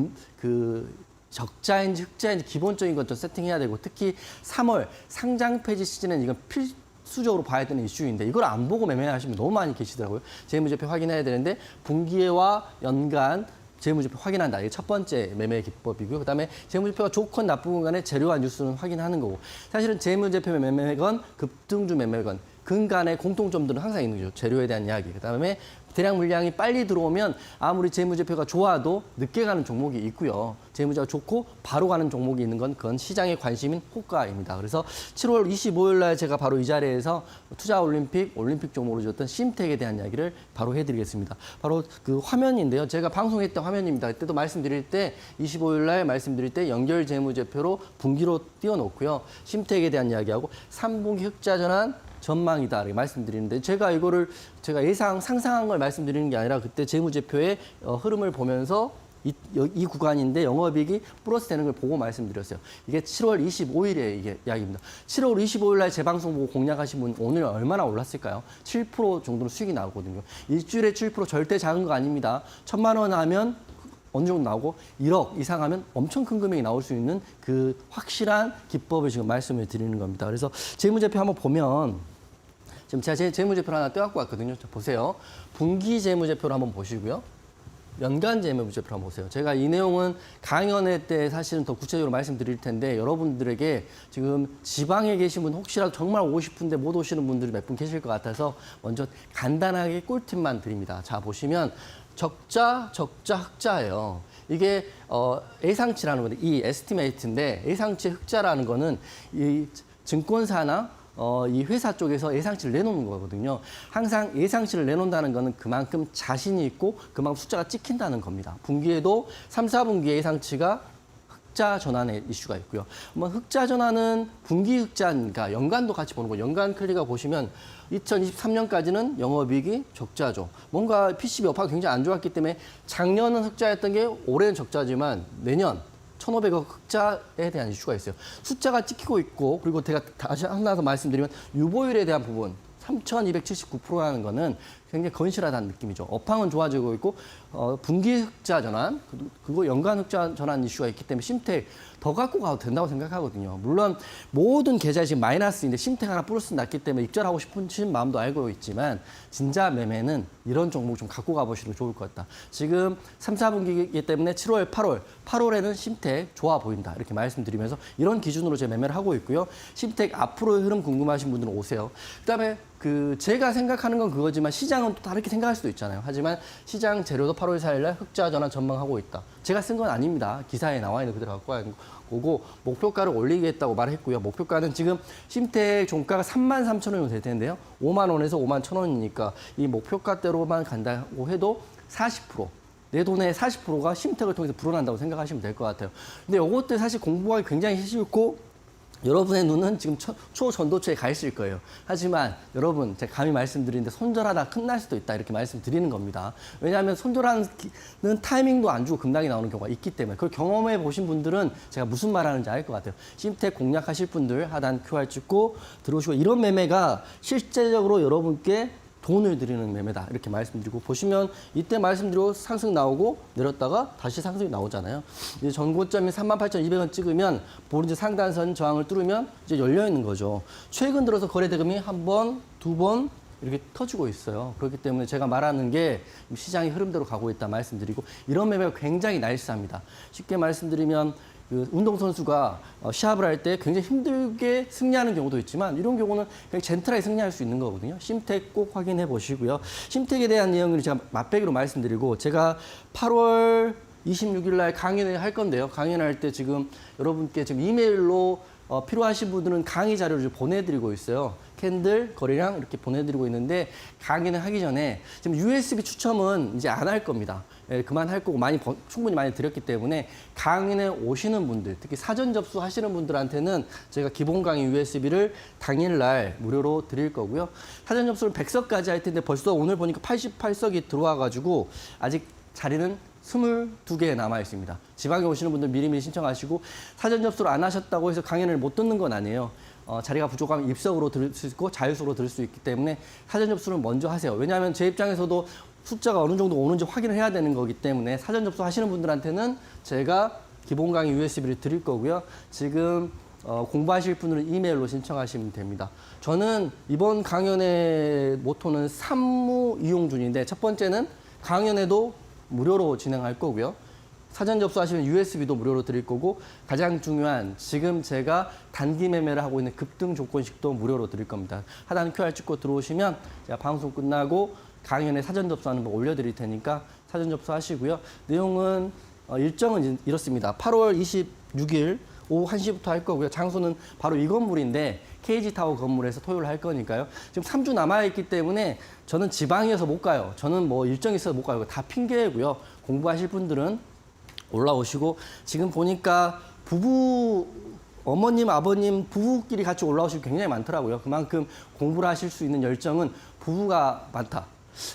적자인지 흑자인지 기본적인 것 좀 세팅해야 되고 특히 3월 상장 폐지 시즌은 이건 필수적으로 봐야 되는 이슈인데 이걸 안 보고 매매하시면 너무 많이 계시더라고요. 재무제표 확인해야 되는데 분기와 연간 재무제표 확인한다. 이게 첫 번째 매매 기법이고요. 그다음에 재무제표가 좋건 나쁘건 간에 재료와 뉴스는 확인하는 거고 사실은 재무제표 매매건 급등주 매매건 근간의 공통점들은 항상 있는 거죠. 재료에 대한 이야기. 그다음에 대량 물량이 빨리 들어오면 아무리 재무제표가 좋아도 늦게 가는 종목이 있고요. 재무제가 좋고 바로 가는 종목이 있는 건 그건 시장의 관심인 호가입니다. 그래서 7월 25일 날 제가 바로 이 자리에서 투자올림픽 종목으로 줬던 심택에 대한 이야기를 바로 해드리겠습니다. 바로 그 화면인데요. 제가 방송했던 화면입니다. 그때도 말씀드릴 때 25일 날 말씀드릴 때 연결 재무제표로 분기로 띄워놓고요. 심택에 대한 이야기하고 3분기 흑자 전환 전망이다 이렇게 말씀드리는데 제가 이거를 제가 상상한 걸 말씀드리는 게 아니라 그때 재무제표의 흐름을 보면서 이 구간인데 영업이익이 플러스 되는 걸 보고 말씀드렸어요. 이게 7월 25일에 이게 이야기입니다. 7월 25일 날 재방송 보고 공략하신 분 오늘 얼마나 올랐을까요? 7% 정도로 수익이 나오거든요. 일주일에 7% 절대 작은 거 아닙니다. 1,000만 원 하면 어느 정도 나오고 1억 이상 하면 엄청 큰 금액이 나올 수 있는 그 확실한 기법을 지금 말씀을 드리는 겁니다. 그래서 재무제표 한번 보면 지금 제가 제 재무제표를 하나 떼갖고 왔거든요. 자, 보세요. 분기 재무제표를 한번 보시고요. 연간 재무제표를 한번 보세요. 제가 이 내용은 강연회 때 사실은 더 구체적으로 말씀드릴 텐데 여러분들에게 지금 지방에 계신 분 혹시라도 정말 오고 싶은데 못 오시는 분들이 몇 분 계실 것 같아서 먼저 간단하게 꿀팁만 드립니다. 자, 보시면 적자, 흑자예요. 이게 예상치라는 건데 이 에스티메이트인데 예상치 흑자라는 거는 이 증권사나 이 회사 쪽에서 예상치를 내놓는 거거든요. 항상 예상치를 내놓는다는 거는 그만큼 자신이 있고 그만큼 숫자가 찍힌다는 겁니다. 분기에도 3, 4분기의 예상치가 흑자 전환의 이슈가 있고요. 흑자 전환은 분기 흑자니까 연간도 같이 보는 거. 연간 클릭해 보시면 2023년까지는 영업이익이 적자죠. 뭔가 PCB 여파가 굉장히 안 좋았기 때문에 작년은 흑자였던 게 올해는 적자지만 내년 1,500억 흑자에 대한 이슈가 있어요. 숫자가 찍히고 있고 그리고 제가 다시 하나 더 말씀드리면 유보율에 대한 부분 3,279%라는 거는 굉장히 건실하다는 느낌이죠. 업황은 좋아지고 있고 분기 흑자 전환 그리고 연간 흑자 전환 이슈가 있기 때문에 심택 더 갖고 가도 된다고 생각하거든요. 물론 모든 계좌에 지금 마이너스인데 심택 하나 플러스 났기 때문에 입절하고 싶은 마음도 알고 있지만 진짜 매매는 이런 종목 좀 갖고 가보시는 게 좋을 것 같다. 지금 3, 4분기이기 때문에 7월, 8월에는 심택 좋아 보인다. 이렇게 말씀드리면서 이런 기준으로 제 매매를 하고 있고요. 심택 앞으로의 흐름 궁금하신 분들은 오세요. 그다음에 제가 생각하는 건 그거지만 시장 시장은 또 다르게 생각할 수도 있잖아요. 하지만 시장 재료도 8월 4일 날 흑자 전환 전망하고 있다. 제가 쓴 건 아닙니다. 기사에 나와 있는 그대로 갖고 가는 거고 목표가를 올리겠다고 말했고요. 목표가는 지금 심택 종가가 33,000원이 될 텐데요. 5만 원에서 5만 1,000원이니까 이 목표가대로만 간다고 해도 40%. 내 돈의 40%가 심택을 통해서 불어난다고 생각하시면 될 것 같아요. 근데 이것도 사실 공부하기 굉장히 쉽고 여러분의 눈은 지금 초전도체에 가 있을 거예요. 하지만 여러분, 제가 감히 말씀드리는데 손절하다 끝날 수도 있다 이렇게 말씀드리는 겁니다. 왜냐하면 손절하는 타이밍도 안 주고 급락이 나오는 경우가 있기 때문에 그걸 경험해 보신 분들은 제가 무슨 말하는지 알 것 같아요. 심택 공략하실 분들 하단 QR 찍고 들어오시고 이런 매매가 실제적으로 여러분께 돈을 드리는 매매다 이렇게 말씀드리고 보시면 이때 말씀드리고 상승 나오고 내렸다가 다시 상승이 나오잖아요. 이제 전고점이 38,200원 찍으면 보른지 상단선 저항을 뚫으면 이제 열려 있는 거죠. 최근 들어서 거래 대금이 한 번, 두 번 이렇게 터지고 있어요. 그렇기 때문에 제가 말하는 게 시장의 흐름대로 가고 있다 말씀드리고 이런 매매가 굉장히 나이스합니다. 쉽게 말씀드리면 그 운동선수가 시합을 할 때 굉장히 힘들게 승리하는 경우도 있지만 이런 경우는 그냥 젠틀하게 승리할 수 있는 거거든요. 심택 꼭 확인해 보시고요. 심택에 대한 내용을 제가 맛배기로 말씀드리고 제가 8월 26일 날 강연을 할 건데요. 강연할 때 지금 여러분께 지금 이메일로 필요하신 분들은 강의 자료를 좀 보내드리고 있어요. 캔들, 거래량 이렇게 보내드리고 있는데 강의는 하기 전에 지금 USB 추첨은 이제 안 할 겁니다. 예, 그만할 거고 충분히 많이 드렸기 때문에 강의에 오시는 분들, 특히 사전 접수하시는 분들한테는 제가 기본 강의 USB를 당일날 무료로 드릴 거고요. 사전 접수를 100석까지 할 텐데 벌써 오늘 보니까 88석이 들어와가지고 아직 자리는 22개 남아 있습니다. 지방에 오시는 분들 미리미리 신청하시고 사전 접수를 안 하셨다고 해서 강연을 못 듣는 건 아니에요. 자리가 부족하면 입석으로 들을 수 있고 자유석으로 들을 수 있기 때문에 사전 접수를 먼저 하세요. 왜냐하면 제 입장에서도 숫자가 어느 정도 오는지 확인을 해야 되는 거기 때문에 사전 접수하시는 분들한테는 제가 기본 강의 USB를 드릴 거고요. 지금 공부하실 분들은 이메일로 신청하시면 됩니다. 저는 이번 강연의 모토는 산무 이용준인데 첫 번째는 강연에도 무료로 진행할 거고요. 사전 접수하시면 USB도 무료로 드릴 거고 가장 중요한 지금 제가 단기 매매를 하고 있는 급등 조건식도 무료로 드릴 겁니다. 하단 QR 찍고 들어오시면 제가 방송 끝나고 강연에 사전 접수하는 거 올려드릴 테니까 사전 접수하시고요. 내용은 일정은 이렇습니다. 8월 26일 오후 1시부터 할 거고요. 장소는 바로 이 건물인데 KG타워 건물에서 토요일 할 거니까요. 지금 3주 남아있기 때문에 저는 지방이어서 못 가요. 저는 뭐 일정이 있어서 못 가요. 다 핑계고요. 공부하실 분들은 올라오시고 지금 보니까 어머님, 아버님 부부끼리 같이 올라오시고 굉장히 많더라고요. 그만큼 공부를 하실 수 있는 열정은 부부가 많다.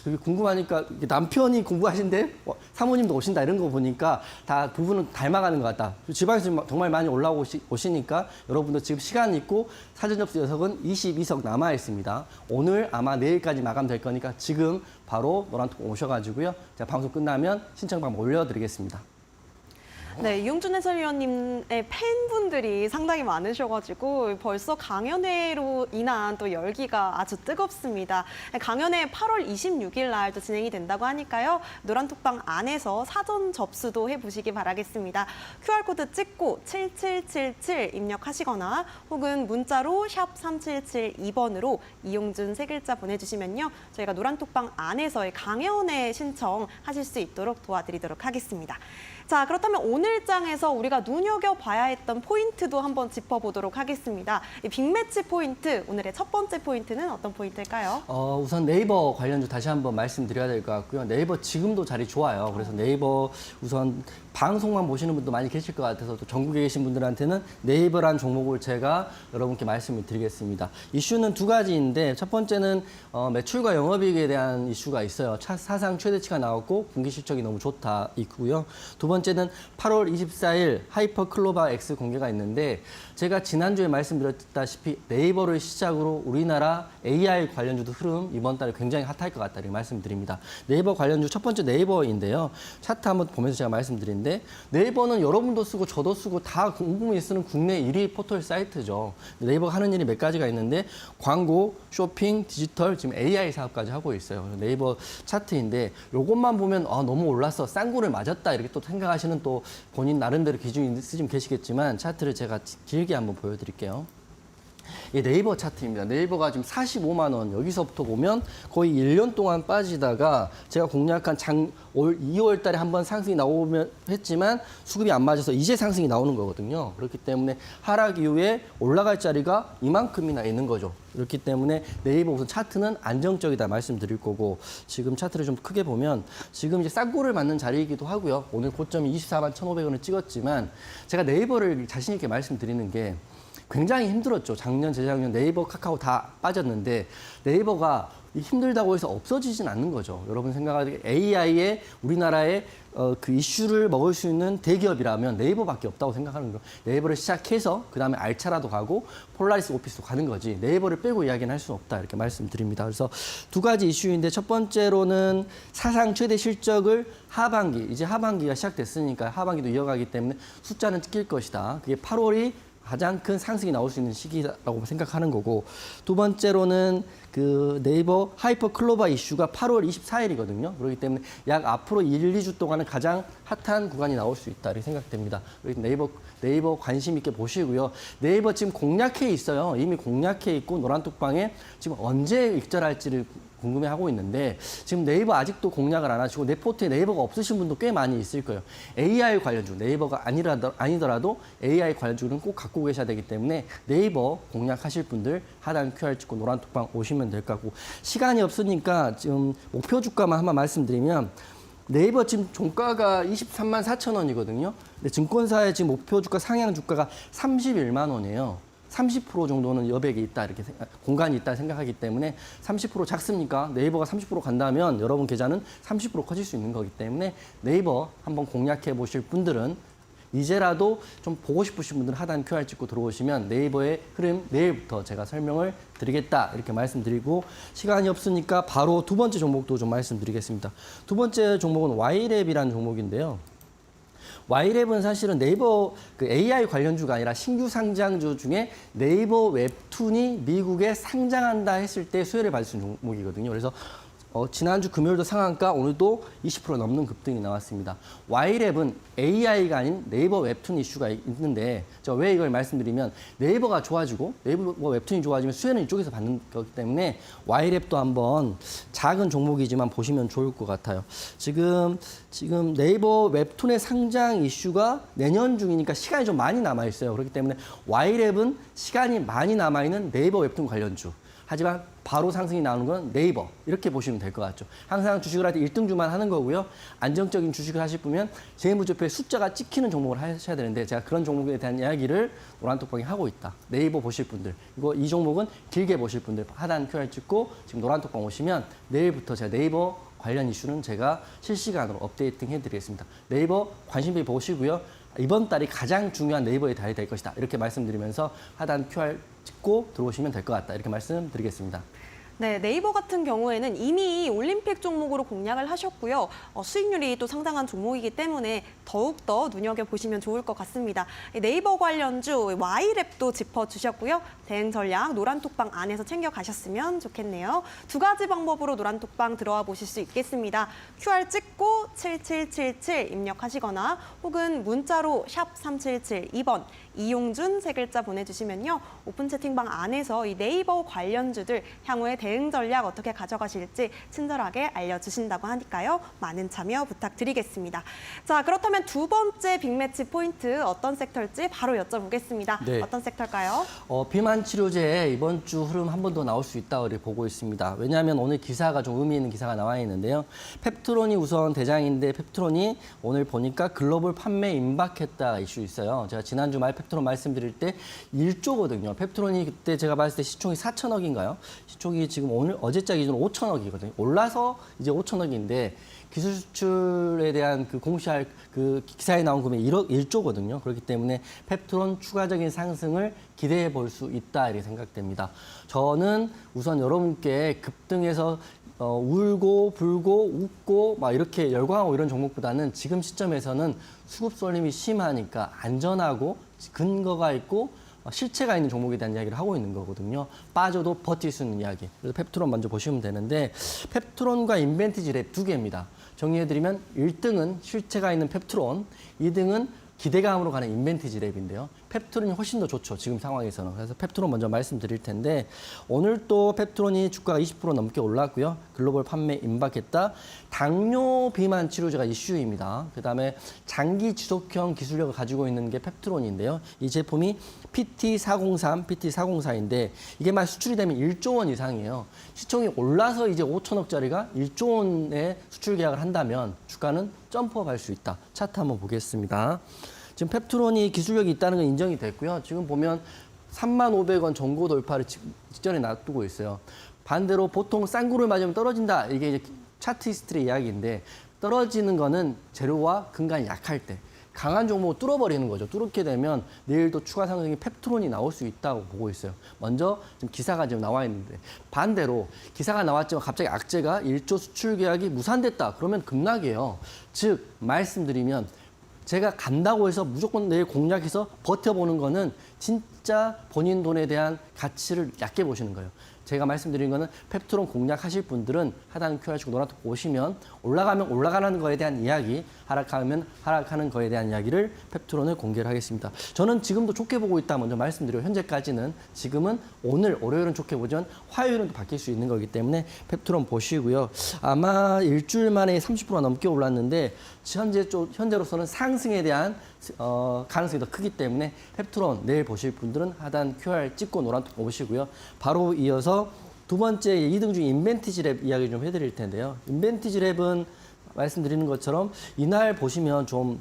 여기 궁금하니까 남편이 공부하신대 사모님도 오신다 이런 거 보니까 다 부부는 닮아가는 것 같다. 지방에서 정말 많이 올라오시니까 여러분도 지금 시간 있고 사전 접수 녀석은 22석 남아 있습니다. 오늘 아마 내일까지 마감될 거니까 지금 바로 노란톡 오셔가지고요. 제가 방송 끝나면 신청방 올려드리겠습니다. 네, 이용준 해설위원님의 팬분들이 상당히 많으셔가지고 벌써 강연회로 인한 또 열기가 아주 뜨겁습니다. 강연회 8월 26일 날 또 진행이 된다고 하니까요. 노란톡방 안에서 사전 접수도 해보시기 바라겠습니다. QR코드 찍고 7777 입력하시거나 혹은 문자로 샵 3772번으로 이용준 세 글자 보내주시면요. 저희가 노란톡방 안에서의 강연회 신청하실 수 있도록 도와드리도록 하겠습니다. 자, 그렇다면 오늘장에서 우리가 눈여겨봐야 했던 포인트도 한번 짚어보도록 하겠습니다. 이 빅매치 포인트, 오늘의 첫 번째 포인트는 어떤 포인트일까요? 우선 네이버 관련주 다시 한번 말씀드려야 될 것 같고요. 네이버 지금도 자리 좋아요. 그래서 네이버 우선 방송만 보시는 분도 많이 계실 것 같아서 또 전국에 계신 분들한테는 네이버란 종목을 제가 여러분께 말씀을 드리겠습니다. 이슈는 두 가지인데 첫 번째는 매출과 영업이익에 대한 이슈가 있어요. 사상 최대치가 나왔고 분기 실적이 너무 좋다 있고요. 두 번째는 8월 24일 하이퍼 클로바 X 공개가 있는데 제가 지난주에 말씀드렸다시피 네이버를 시작으로 우리나라 AI 관련주도 흐름 이번 달에 굉장히 핫할 것 같다 이렇게 말씀드립니다. 네이버 관련주 첫 번째 네이버인데요. 차트 한번 보면서 제가 말씀드리는데 네이버는 여러분도 쓰고 저도 쓰고 다 궁금히 쓰는 국내 1위 포털 사이트죠. 네이버가 하는 일이 몇 가지가 있는데 광고, 쇼핑, 디지털, 지금 AI 사업까지 하고 있어요. 네이버 차트인데 이것만 보면 너무 올랐어, 쌍구를 맞았다 이렇게 또 생각하시는 또 본인 나름대로 기준이 있으시면 계시겠지만 차트를 제가 길게 한번 보여드릴게요. 이 네이버 차트입니다. 네이버가 지금 45만 원 여기서부터 보면 거의 1년 동안 빠지다가 제가 공략한 올 2월 달에 한번 상승이 나오면 했지만 수급이 안 맞아서 이제 상승이 나오는 거거든요. 그렇기 때문에 하락 이후에 올라갈 자리가 이만큼이나 있는 거죠. 그렇기 때문에 네이버 우선 차트는 안정적이다 말씀드릴 거고 지금 차트를 좀 크게 보면 지금 이제 쌍골을 맞는 자리이기도 하고요. 오늘 고점이 24만 1,500원을 찍었지만 제가 네이버를 자신 있게 말씀드리는 게 굉장히 힘들었죠. 작년, 재작년 네이버, 카카오 다 빠졌는데 네이버가 힘들다고 해서 없어지진 않는 거죠. 여러분 생각하기에 AI에 우리나라의 그 이슈를 먹을 수 있는 대기업이라면 네이버밖에 없다고 생각하는 거예요. 네이버를 시작해서 그다음에 알차라도 가고 폴라리스 오피스도 가는 거지 네이버를 빼고 이야기는 할 수는 없다 이렇게 말씀드립니다. 그래서 두 가지 이슈인데 첫 번째로는 사상 최대 실적을 하반기, 이제 하반기가 시작됐으니까 하반기도 이어가기 때문에 숫자는 찍힐 것이다. 그게 8월이 가장 큰 상승이 나올 수 있는 시기라고 생각하는 거고 두 번째로는 그 네이버 하이퍼 클로바 이슈가 8월 24일이거든요. 그렇기 때문에 약 앞으로 1, 2주 동안은 가장 핫한 구간이 나올 수 있다 이렇게 생각됩니다. 그래서 네이버 관심 있게 보시고요. 네이버 지금 공략해 있어요. 이미 공략해 있고 노란톡방에 지금 언제 익절할지를 궁금해하고 있는데 지금 네이버 아직도 공략을 안 하시고 네포트에 네이버가 없으신 분도 꽤 많이 있을 거예요. AI 관련주, 네이버가 아니더라도 AI 관련주는 꼭 갖고 계셔야 되기 때문에 네이버 공략하실 분들 하단 QR 찍고 노란톡방 오시면 될 것 같고 시간이 없으니까 지금 목표 주가만 한번 말씀드리면 네이버 지금 종가가 23만 4천 원이거든요. 근데 증권사의 지금 목표 주가 상향 주가가 31만 원이에요. 30% 정도는 여백이 있다 이렇게 공간이 있다 생각하기 때문에 30% 작습니까? 네이버가 30% 간다면 여러분 계좌는 30% 커질 수 있는 거기 때문에 네이버 한번 공략해 보실 분들은 이제라도 좀 보고 싶으신 분들은 하단 QR 찍고 들어오시면 네이버의 흐름 내일부터 제가 설명을 드리겠다 이렇게 말씀드리고 시간이 없으니까 바로 두 번째 종목도 좀 말씀드리겠습니다. 두 번째 종목은 Y랩이라는 종목인데요. Y랩은 사실은 네이버 그 AI 관련주가 아니라 신규 상장주 중에 네이버 웹툰이 미국에 상장한다 했을 때 수혜를 받을 수 있는 종목이거든요. 그래서 지난주 금요일도 상한가, 오늘도 20% 넘는 급등이 나왔습니다. Y랩은 AI가 아닌 네이버 웹툰 이슈가 있는데 제가 왜 이걸 말씀드리면 네이버가 좋아지고 네이버 웹툰이 좋아지면 수혜는 이쪽에서 받는 거기 때문에 Y랩도 한번 작은 종목이지만 보시면 좋을 것 같아요. 지금 네이버 웹툰의 상장 이슈가 내년 중이니까 시간이 좀 많이 남아 있어요. 그렇기 때문에 Y랩은 시간이 많이 남아 있는 네이버 웹툰 관련주. 하지만 바로 상승이 나오는 건 네이버 이렇게 보시면 될 것 같죠. 항상 주식을 할 때 1등주만 하는 거고요. 안정적인 주식을 하실 분면 재무제표에 숫자가 찍히는 종목을 하셔야 되는데 제가 그런 종목에 대한 이야기를 노란톡방에 하고 있다. 네이버 보실 분들, 이 종목은 길게 보실 분들 하단 QR 찍고 지금 노란톡방 오시면 내일부터 제가 네이버 관련 이슈는 제가 실시간으로 업데이팅 해드리겠습니다. 네이버 관심있게 보시고요. 이번 달이 가장 중요한 네이버의 달이 될 것이다. 이렇게 말씀드리면서 하단 QR 찍고 들어오시면 될 것 같다. 이렇게 말씀드리겠습니다. 네, 네이버 같은 경우에는 이미 올림픽 종목으로 공략을 하셨고요. 수익률이 또 상당한 종목이기 때문에 더욱더 눈여겨보시면 좋을 것 같습니다. 네이버 관련주 Y랩도 짚어주셨고요. 대응 전략 노란톡방 안에서 챙겨가셨으면 좋겠네요. 두 가지 방법으로 노란톡방 들어와 보실 수 있겠습니다. QR 찍고 7777 입력하시거나 혹은 문자로 샵 3772번 이용준 세 글자 보내주시면요. 오픈 채팅방 안에서 이 네이버 관련주들 향후에 대응 전략 어떻게 가져가실지 친절하게 알려주신다고 하니까요. 많은 참여 부탁드리겠습니다. 자, 그렇다면 두 번째 빅매치 포인트 어떤 섹터일지 바로 여쭤보겠습니다. 네. 어떤 섹터일까요? 비만 치료제 이번 주 흐름 한 번 더 나올 수 있다고 보고 있습니다. 왜냐하면 오늘 기사가 좀 의미 있는 기사가 나와 있는데요. 펩트론이 우선 대장인데 펩트론이 오늘 보니까 글로벌 판매 임박했다 이슈 있어요. 제가 지난주 말 펩트론 말씀드릴 때 1조거든요. 펩트론이 그때 제가 봤을 때 시총이 4천억인가요? 시총이 지금 어제자 기준으로 5천억이거든요. 올라서 이제 5천억인데 기술 수출에 대한 그 공시할 그 기사에 나온 금액이 1조거든요. 그렇기 때문에 펩트론 추가적인 상승을 기대해 볼 수 있다 이렇게 생각됩니다. 저는 우선 여러분께 급등해서 울고 불고 웃고 막 이렇게 열광하고 이런 종목보다는 지금 시점에서는 수급 쏠림이 심하니까 안전하고 근거가 있고 실체가 있는 종목에 대한 이야기를 하고 있는 거거든요. 빠져도 버틸 수 있는 이야기. 그래서 펩트론 먼저 보시면 되는데 펩트론과 인벤티지 랩 두 개입니다. 정리해드리면 1등은 실체가 있는 펩트론, 2등은 기대감으로 가는 인벤티지 랩인데요. 펩트론이 훨씬 더 좋죠. 지금 상황에서는. 그래서 펩트론 먼저 말씀드릴 텐데 오늘 또 펩트론이 주가가 20% 넘게 올랐고요. 글로벌 판매 임박했다. 당뇨 비만 치료제가 이슈입니다. 그다음에 장기 지속형 기술력을 가지고 있는 게 펩트론인데요. 이 제품이 PT403, PT404인데 이게 만 수출이 되면 1조 원 이상이에요. 시총이 올라서 이제 5천억짜리가 1조 원의 수출 계약을 한다면 주가는 점프업할 수 있다. 차트 한번 보겠습니다. 지금 펩트론이 기술력이 있다는 건 인정이 됐고요. 지금 보면 35,500원 전고 돌파를 직전에 놔두고 있어요. 반대로 보통 쌍구를 맞으면 떨어진다. 이게 이제 차트 히스토리 이야기인데 떨어지는 거는 재료와 근간이 약할 때 강한 종목을 뚫어버리는 거죠. 뚫게 되면 내일도 추가 상승이 펩트론이 나올 수 있다고 보고 있어요. 먼저 지금 기사가 지금 나와 있는데 반대로 기사가 나왔지만 갑자기 악재가 1조 수출 계약이 무산됐다. 그러면 급락이에요. 즉 말씀드리면 제가 간다고 해서 무조건 내일 공략해서 버텨보는 거는 진짜 본인 돈에 대한 가치를 얕게 보시는 거예요. 제가 말씀드린 거는 펩트론 공략하실 분들은 하단 QR코드 노란톡 보시면 올라가면 올라가는 거에 대한 이야기, 하락하면 하락하는 거에 대한 이야기를 펩트론을 공개를 하겠습니다. 저는 지금도 좋게 보고 있다 먼저 말씀드리고 현재까지는 지금은 오늘 월요일은 좋게 보지만 화요일은 또 바뀔 수 있는 거기 때문에 펩트론 보시고요. 아마 일주일 만에 30% 넘게 올랐는데 현재로서는 상승에 대한 가능성이 더 크기 때문에 펩트론 내일 보실 분들은 하단 QR 찍고 노란톡 보시고요. 바로 이어서 두 번째 이등 중 인벤티지랩 이야기 좀 해드릴 텐데요. 인벤티지랩은 말씀드리는 것처럼 이날 보시면 좀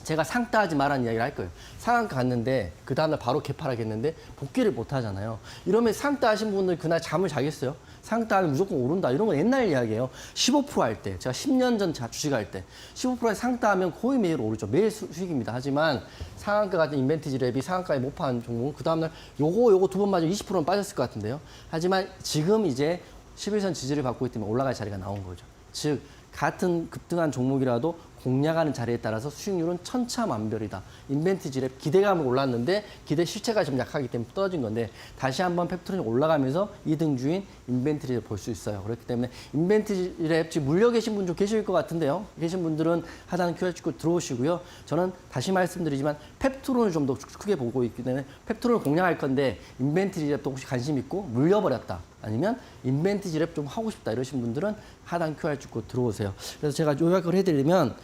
제가 상따하지 말라는 이야기를 할 거예요. 상한가 갔는데 그 다음날 바로 개파하겠는데 복귀를 못 하잖아요. 이러면 상따하신 분들 그날 잠을 자겠어요? 상따하면 무조건 오른다. 이런 건 옛날 이야기예요. 15%할 때, 제가 10년 전 주식할 때 15%에 상따하면 거의 매일 오르죠. 매일 수익입니다. 하지만 상한가 같은 인벤티지랩이 상한가에 못 파는 종목은 그 다음날 요거 두 번 맞으면 20%는 빠졌을 것 같은데요. 하지만 지금 이제 11선 지지를 받고 있기 때문에 올라갈 자리가 나온 거죠. 즉 같은 급등한 종목이라도 공략하는 자리에 따라서 수익률은 천차만별이다. 인벤티지랩 기대감은 올랐는데 기대 실체가 좀 약하기 때문에 떨어진 건데 다시 한번 펩트론이 올라가면서 2등주인 인벤티지랩 볼 수 있어요. 그렇기 때문에 인벤티지랩 지금 물려 계신 분 좀 계실 것 같은데요. 계신 분들은 하단 QR 찍고 들어오시고요. 저는 다시 말씀드리지만 펩트론을 좀 더 크게 보고 있기 때문에 펩트론을 공략할 건데 인벤티지랩도 혹시 관심 있고 물려버렸다. 아니면 인벤티지랩 좀 하고 싶다 이러신 분들은 하단 QR 찍고 들어오세요. 그래서 제가 요약을 해드리면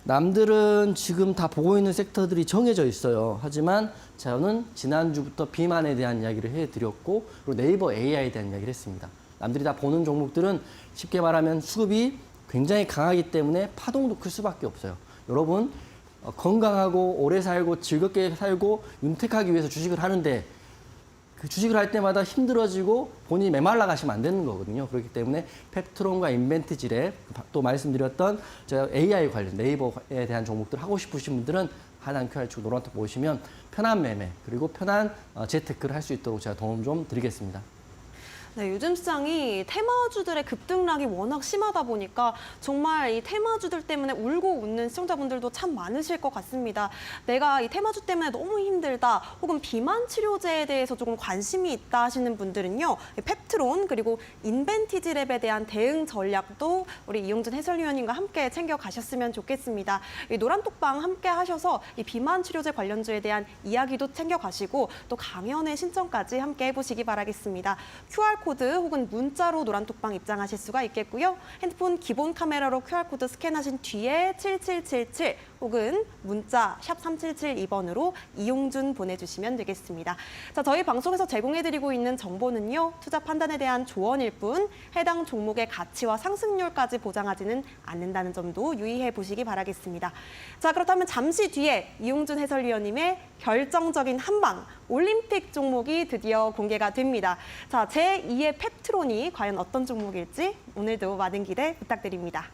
남들은 지금 다 보고 있는 섹터들이 정해져 있어요. 하지만 저는 지난주부터 비만에 대한 이야기를 해드렸고 그리고 네이버 AI에 대한 이야기를 했습니다. 남들이 다 보는 종목들은 쉽게 말하면 수급이 굉장히 강하기 때문에 파동도 클 수밖에 없어요. 여러분 건강하고 오래 살고 즐겁게 살고 윤택하기 위해서 주식을 하는데 그 주식을 할 때마다 힘들어지고 본인이 메말라 가시면 안 되는 거거든요. 그렇기 때문에 펩트론과 인벤티지랩 또 말씀드렸던 제가 AI 관련 네이버에 대한 종목들 하고 싶으신 분들은 하단 QR 쪽 노란톡 보시면 편한 매매 그리고 편한 재테크를 할 수 있도록 제가 도움 좀 드리겠습니다. 네, 요즘 시장이 테마주들의 급등락이 워낙 심하다 보니까 정말 이 테마주들 때문에 울고 웃는 시청자분들도 참 많으실 것 같습니다. 내가 이 테마주 때문에 너무 힘들다 혹은 비만 치료제에 대해서 조금 관심이 있다 하시는 분들은요. 펩트론 그리고 인벤티지랩에 대한 대응 전략도 우리 이용준 해설위원님과 함께 챙겨가셨으면 좋겠습니다. 이 노란톡방 함께 하셔서 이 비만 치료제 관련주에 대한 이야기도 챙겨가시고 또 강연의 신청까지 함께 해보시기 바라겠습니다. QR코드 혹은 문자로 노란톡방 입장하실 수가 있겠고요. 핸드폰 기본 카메라로 QR코드 스캔하신 뒤에 7777 혹은 문자 샵 3772번으로 이용준 보내주시면 되겠습니다. 자, 저희 방송에서 제공해드리고 있는 정보는요. 투자 판단에 대한 조언일 뿐 해당 종목의 가치와 상승률까지 보장하지는 않는다는 점도 유의해 보시기 바라겠습니다. 자, 그렇다면 잠시 뒤에 이용준 해설위원님의 결정적인 한방 올림픽 종목이 드디어 공개가 됩니다. 자, 제2의 펩트론이 과연 어떤 종목일지 오늘도 많은 기대 부탁드립니다.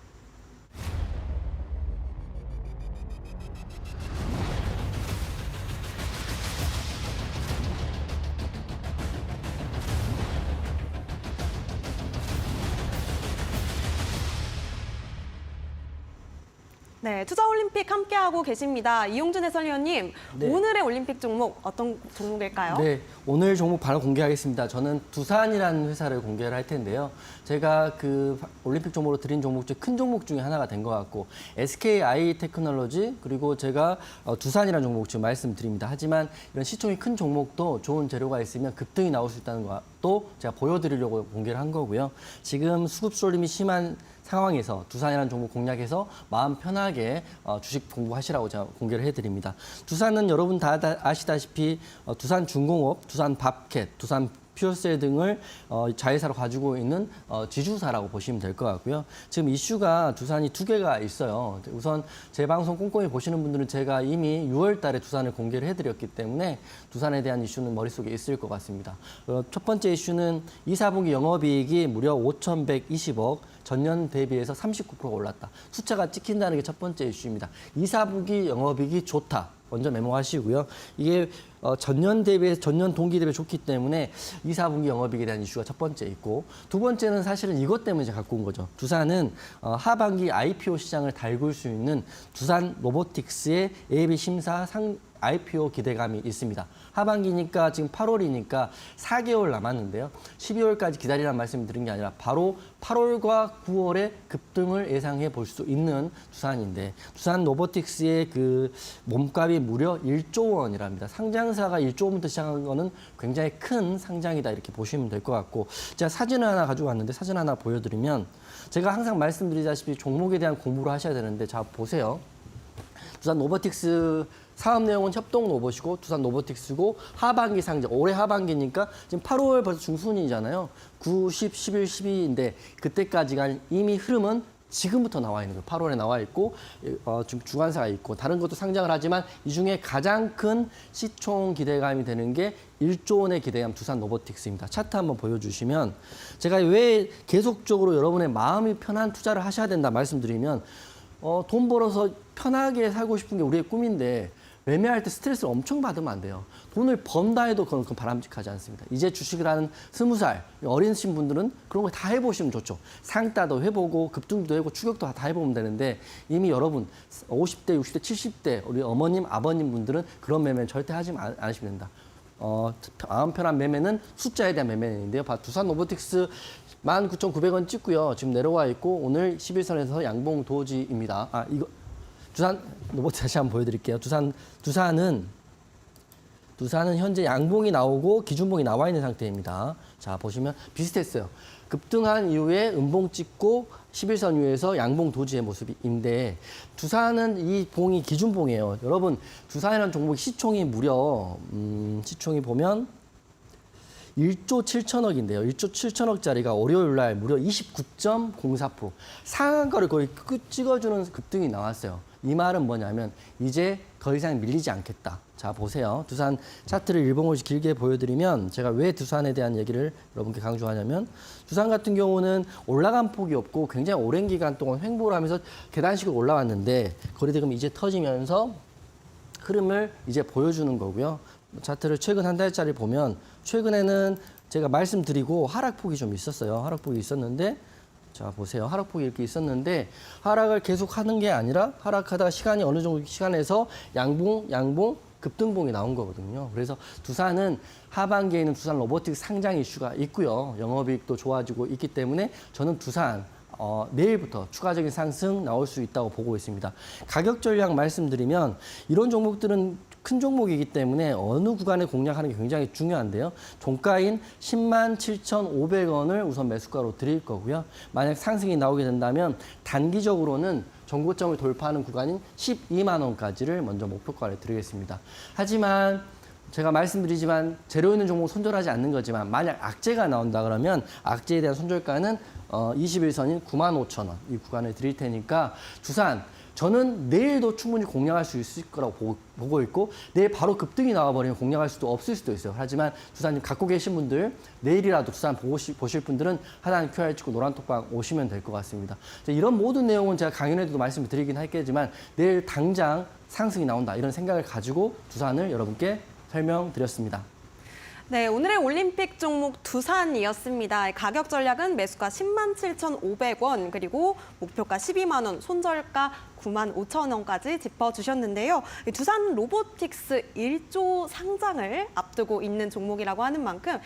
네, 투자올림픽 함께하고 계십니다. 이용준 해설위원님, 네. 오늘의 올림픽 종목 어떤 종목일까요? 네, 오늘 종목 바로 공개하겠습니다. 저는 두산이라는 회사를 공개를 할 텐데요. 제가 그 올림픽 종목으로 드린 종목 중 큰 종목 중에 하나가 된 것 같고 SKI 테크놀로지 그리고 제가 두산이라는 종목 지금 말씀드립니다. 하지만 이런 시총이 큰 종목도 좋은 재료가 있으면 급등이 나올 수 있다는 것도 제가 보여드리려고 공개를 한 거고요. 지금 수급 쏠림이 심한 상황에서 두산이라는 종목 공략해서 마음 편하게 주식 공부하시라고 제가 공개를 해드립니다. 두산은 여러분 다 아시다시피 두산중공업, 두산밥켓, 두산 퓨어셀 등을 자회사로 가지고 있는 지주사라고 보시면 될 것 같고요. 지금 이슈가 두산이 두 개가 있어요. 우선 제 방송 꼼꼼히 보시는 분들은 제가 이미 6월 달에 두산을 공개를 해드렸기 때문에 두산에 대한 이슈는 머릿속에 있을 것 같습니다. 첫 번째 이슈는 2, 4분기 영업이익이 무려 5,120억, 전년 대비해서 39% 올랐다. 숫자가 찍힌다는 게 첫 번째 이슈입니다. 2, 4분기 영업이익이 좋다. 먼저 메모하시고요. 이게 전년 대비해서 전년 동기 대비 좋기 때문에 2, 4분기 영업이익에 대한 이슈가 첫 번째 있고 두 번째는 사실은 이것 때문에 제가 갖고 온 거죠. 두산은 하반기 IPO 시장을 달굴 수 있는 두산 로보틱스의 예비 심사 IPO 기대감이 있습니다. 하반기니까 지금 8월이니까 4개월 남았는데요. 12월까지 기다리라는 말씀을 드린 게 아니라 바로 8월과 9월에 급등을 예상해 볼 수 있는 두산인데 두산 로보틱스의 그 몸값이 무려 1조 원이랍니다. 상장사가 1조 원부터 시작한 거는 굉장히 큰 상장이다 이렇게 보시면 될 것 같고 제가 사진을 하나 가지고 왔는데 사진 하나 보여드리면 제가 항상 말씀드리다시피 종목에 대한 공부를 하셔야 되는데 자 보세요. 두산 로보틱스 사업 내용은 협동 로봇이고 두산 로보틱스고 하반기 상장, 올해 하반기니까 지금 8월 벌써 중순이잖아요. 9, 10, 11, 12인데 그때까지가 이미 흐름은 지금부터 나와 있는 거예요. 8월에 나와 있고 지금 주관사가 있고 다른 것도 상장을 하지만 이 중에 가장 큰 시총 기대감이 되는 게 1조 원의 기대감 두산 로보틱스입니다. 차트 한번 보여주시면 제가 왜 계속적으로 여러분의 마음이 편한 투자를 하셔야 된다 말씀드리면 돈 벌어서 편하게 살고 싶은 게 우리의 꿈인데 매매할 때 스트레스를 엄청 받으면 안 돼요. 돈을 번다 해도 그건 바람직하지 않습니다. 이제 주식을 하는 20살 어린신 분들은 그런 거 다 해보시면 좋죠. 상따도 해보고 급등도 해보고 추격도 다 해보면 되는데 이미 여러분 50대, 60대, 70대 우리 어머님, 아버님 분들은 그런 매매는 절대 하지 않으시면 된다. 마음 편한 매매는 숫자에 대한 매매인데요. 두산 로보틱스 19,900원 찍고요. 지금 내려와 있고 오늘 11선에서 양봉 도지입니다. 이거 두산 로봇 다시 한번 보여드릴게요. 두산은 현재 양봉이 나오고 기준봉이 나와 있는 상태입니다. 자 보시면 비슷했어요. 급등한 이후에 음봉 찍고 11선 위에서 양봉 도지의 모습인데 두산은 이 봉이 기준봉이에요. 여러분 두산이라는 종목 시총이 무려 시총이 보면 1조 7천억인데요. 1조 7천억짜리가 월요일 날 무려 29.04% 상한가를 거의 찍어주는 급등이 나왔어요. 이 말은 뭐냐면 이제 더 이상 밀리지 않겠다. 자 보세요. 두산 차트를 일봉으로 길게 보여드리면 제가 왜 두산에 대한 얘기를 여러분께 강조하냐면 두산 같은 경우는 올라간 폭이 없고 굉장히 오랜 기간 동안 횡보를 하면서 계단식으로 올라왔는데 거래대금이 이제 터지면서 흐름을 이제 보여주는 거고요. 차트를 최근 한 달짜리 보면 최근에는 제가 말씀드리고 하락폭이 좀 있었어요. 하락폭이 있었는데 자 보세요. 하락폭이 이렇게 있었는데 하락을 계속 하는 게 아니라 하락하다가 시간이 어느 정도 시간에서 양봉 급등봉이 나온 거거든요. 그래서 두산은 하반기에는 두산 로보틱스 상장 이슈가 있고요. 영업이익도 좋아지고 있기 때문에 저는 두산 내일부터 추가적인 상승 나올 수 있다고 보고 있습니다. 가격 전략 말씀드리면 이런 종목들은 큰 종목이기 때문에 어느 구간에 공략하는 게 굉장히 중요한데요. 종가인 10만 7,500원을 우선 매수가로 드릴 거고요. 만약 상승이 나오게 된다면 단기적으로는 전고점을 돌파하는 구간인 12만 원까지를 먼저 목표가를 드리겠습니다. 하지만 제가 말씀드리지만 재료 있는 종목 손절하지 않는 거지만 만약 악재가 나온다 그러면 악재에 대한 손절가는 21선인 9만 5천 원 이 구간을 드릴 테니까 두산 저는 내일도 충분히 공략할 수 있을 거라고 보고 있고 내일 바로 급등이 나와버리면 공략할 수도 없을 수도 있어요. 하지만 두산 갖고 계신 분들 내일이라도 두산 보실 분들은 하단 QR 찍고 노란톡방 오시면 될 것 같습니다. 이런 모든 내용은 제가 강연에도 말씀을 드리긴 했겠지만 내일 당장 상승이 나온다 이런 생각을 가지고 두산을 여러분께 설명드렸습니다. 네, 오늘의 올림픽 종목 두산이었습니다. 가격 전략은 매수가 107,500원, 그리고 목표가 12만 원, 손절가 9만 5천 원까지 짚어주셨는데요. 이 두산 로보틱스 1조 상장을 앞두고 있는 종목이라고 하는 만큼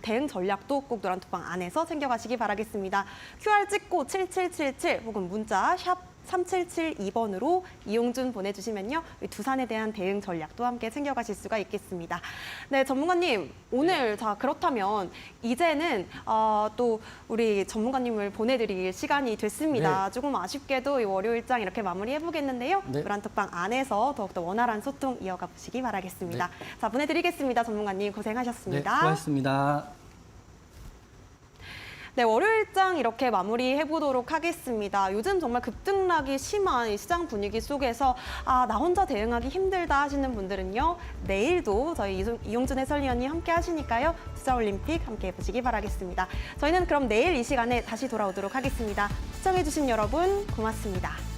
대응 전략도 꼭 노란톡방 안에서 챙겨가시기 바라겠습니다. QR 찍고 7777 혹은 문자 샵 3772번으로 이용준 보내주시면요. 두산에 대한 대응 전략도 함께 챙겨가실 수가 있겠습니다. 네, 전문가님, 오늘 자 그렇다면 이제는 또 우리 전문가님을 보내드릴 시간이 됐습니다. 네. 조금 아쉽게도 이 월요일장 이렇게 마무리해보겠는데요. 네. 노란톡방 안에서 더욱더 원활한 소통 이어가 보시기 바라겠습니다. 자, 보내드리겠습니다. 전문가님 고생하셨습니다. 네, 수고하셨습니다. 네, 월요일장 이렇게 마무리해보도록 하겠습니다. 요즘 정말 급등락이 심한 이 시장 분위기 속에서 나 혼자 대응하기 힘들다 하시는 분들은요. 내일도 저희 이용준 해설위원님 함께 하시니까요. 투자올림픽 함께 해보시기 바라겠습니다. 저희는 그럼 내일 이 시간에 다시 돌아오도록 하겠습니다. 시청해주신 여러분 고맙습니다.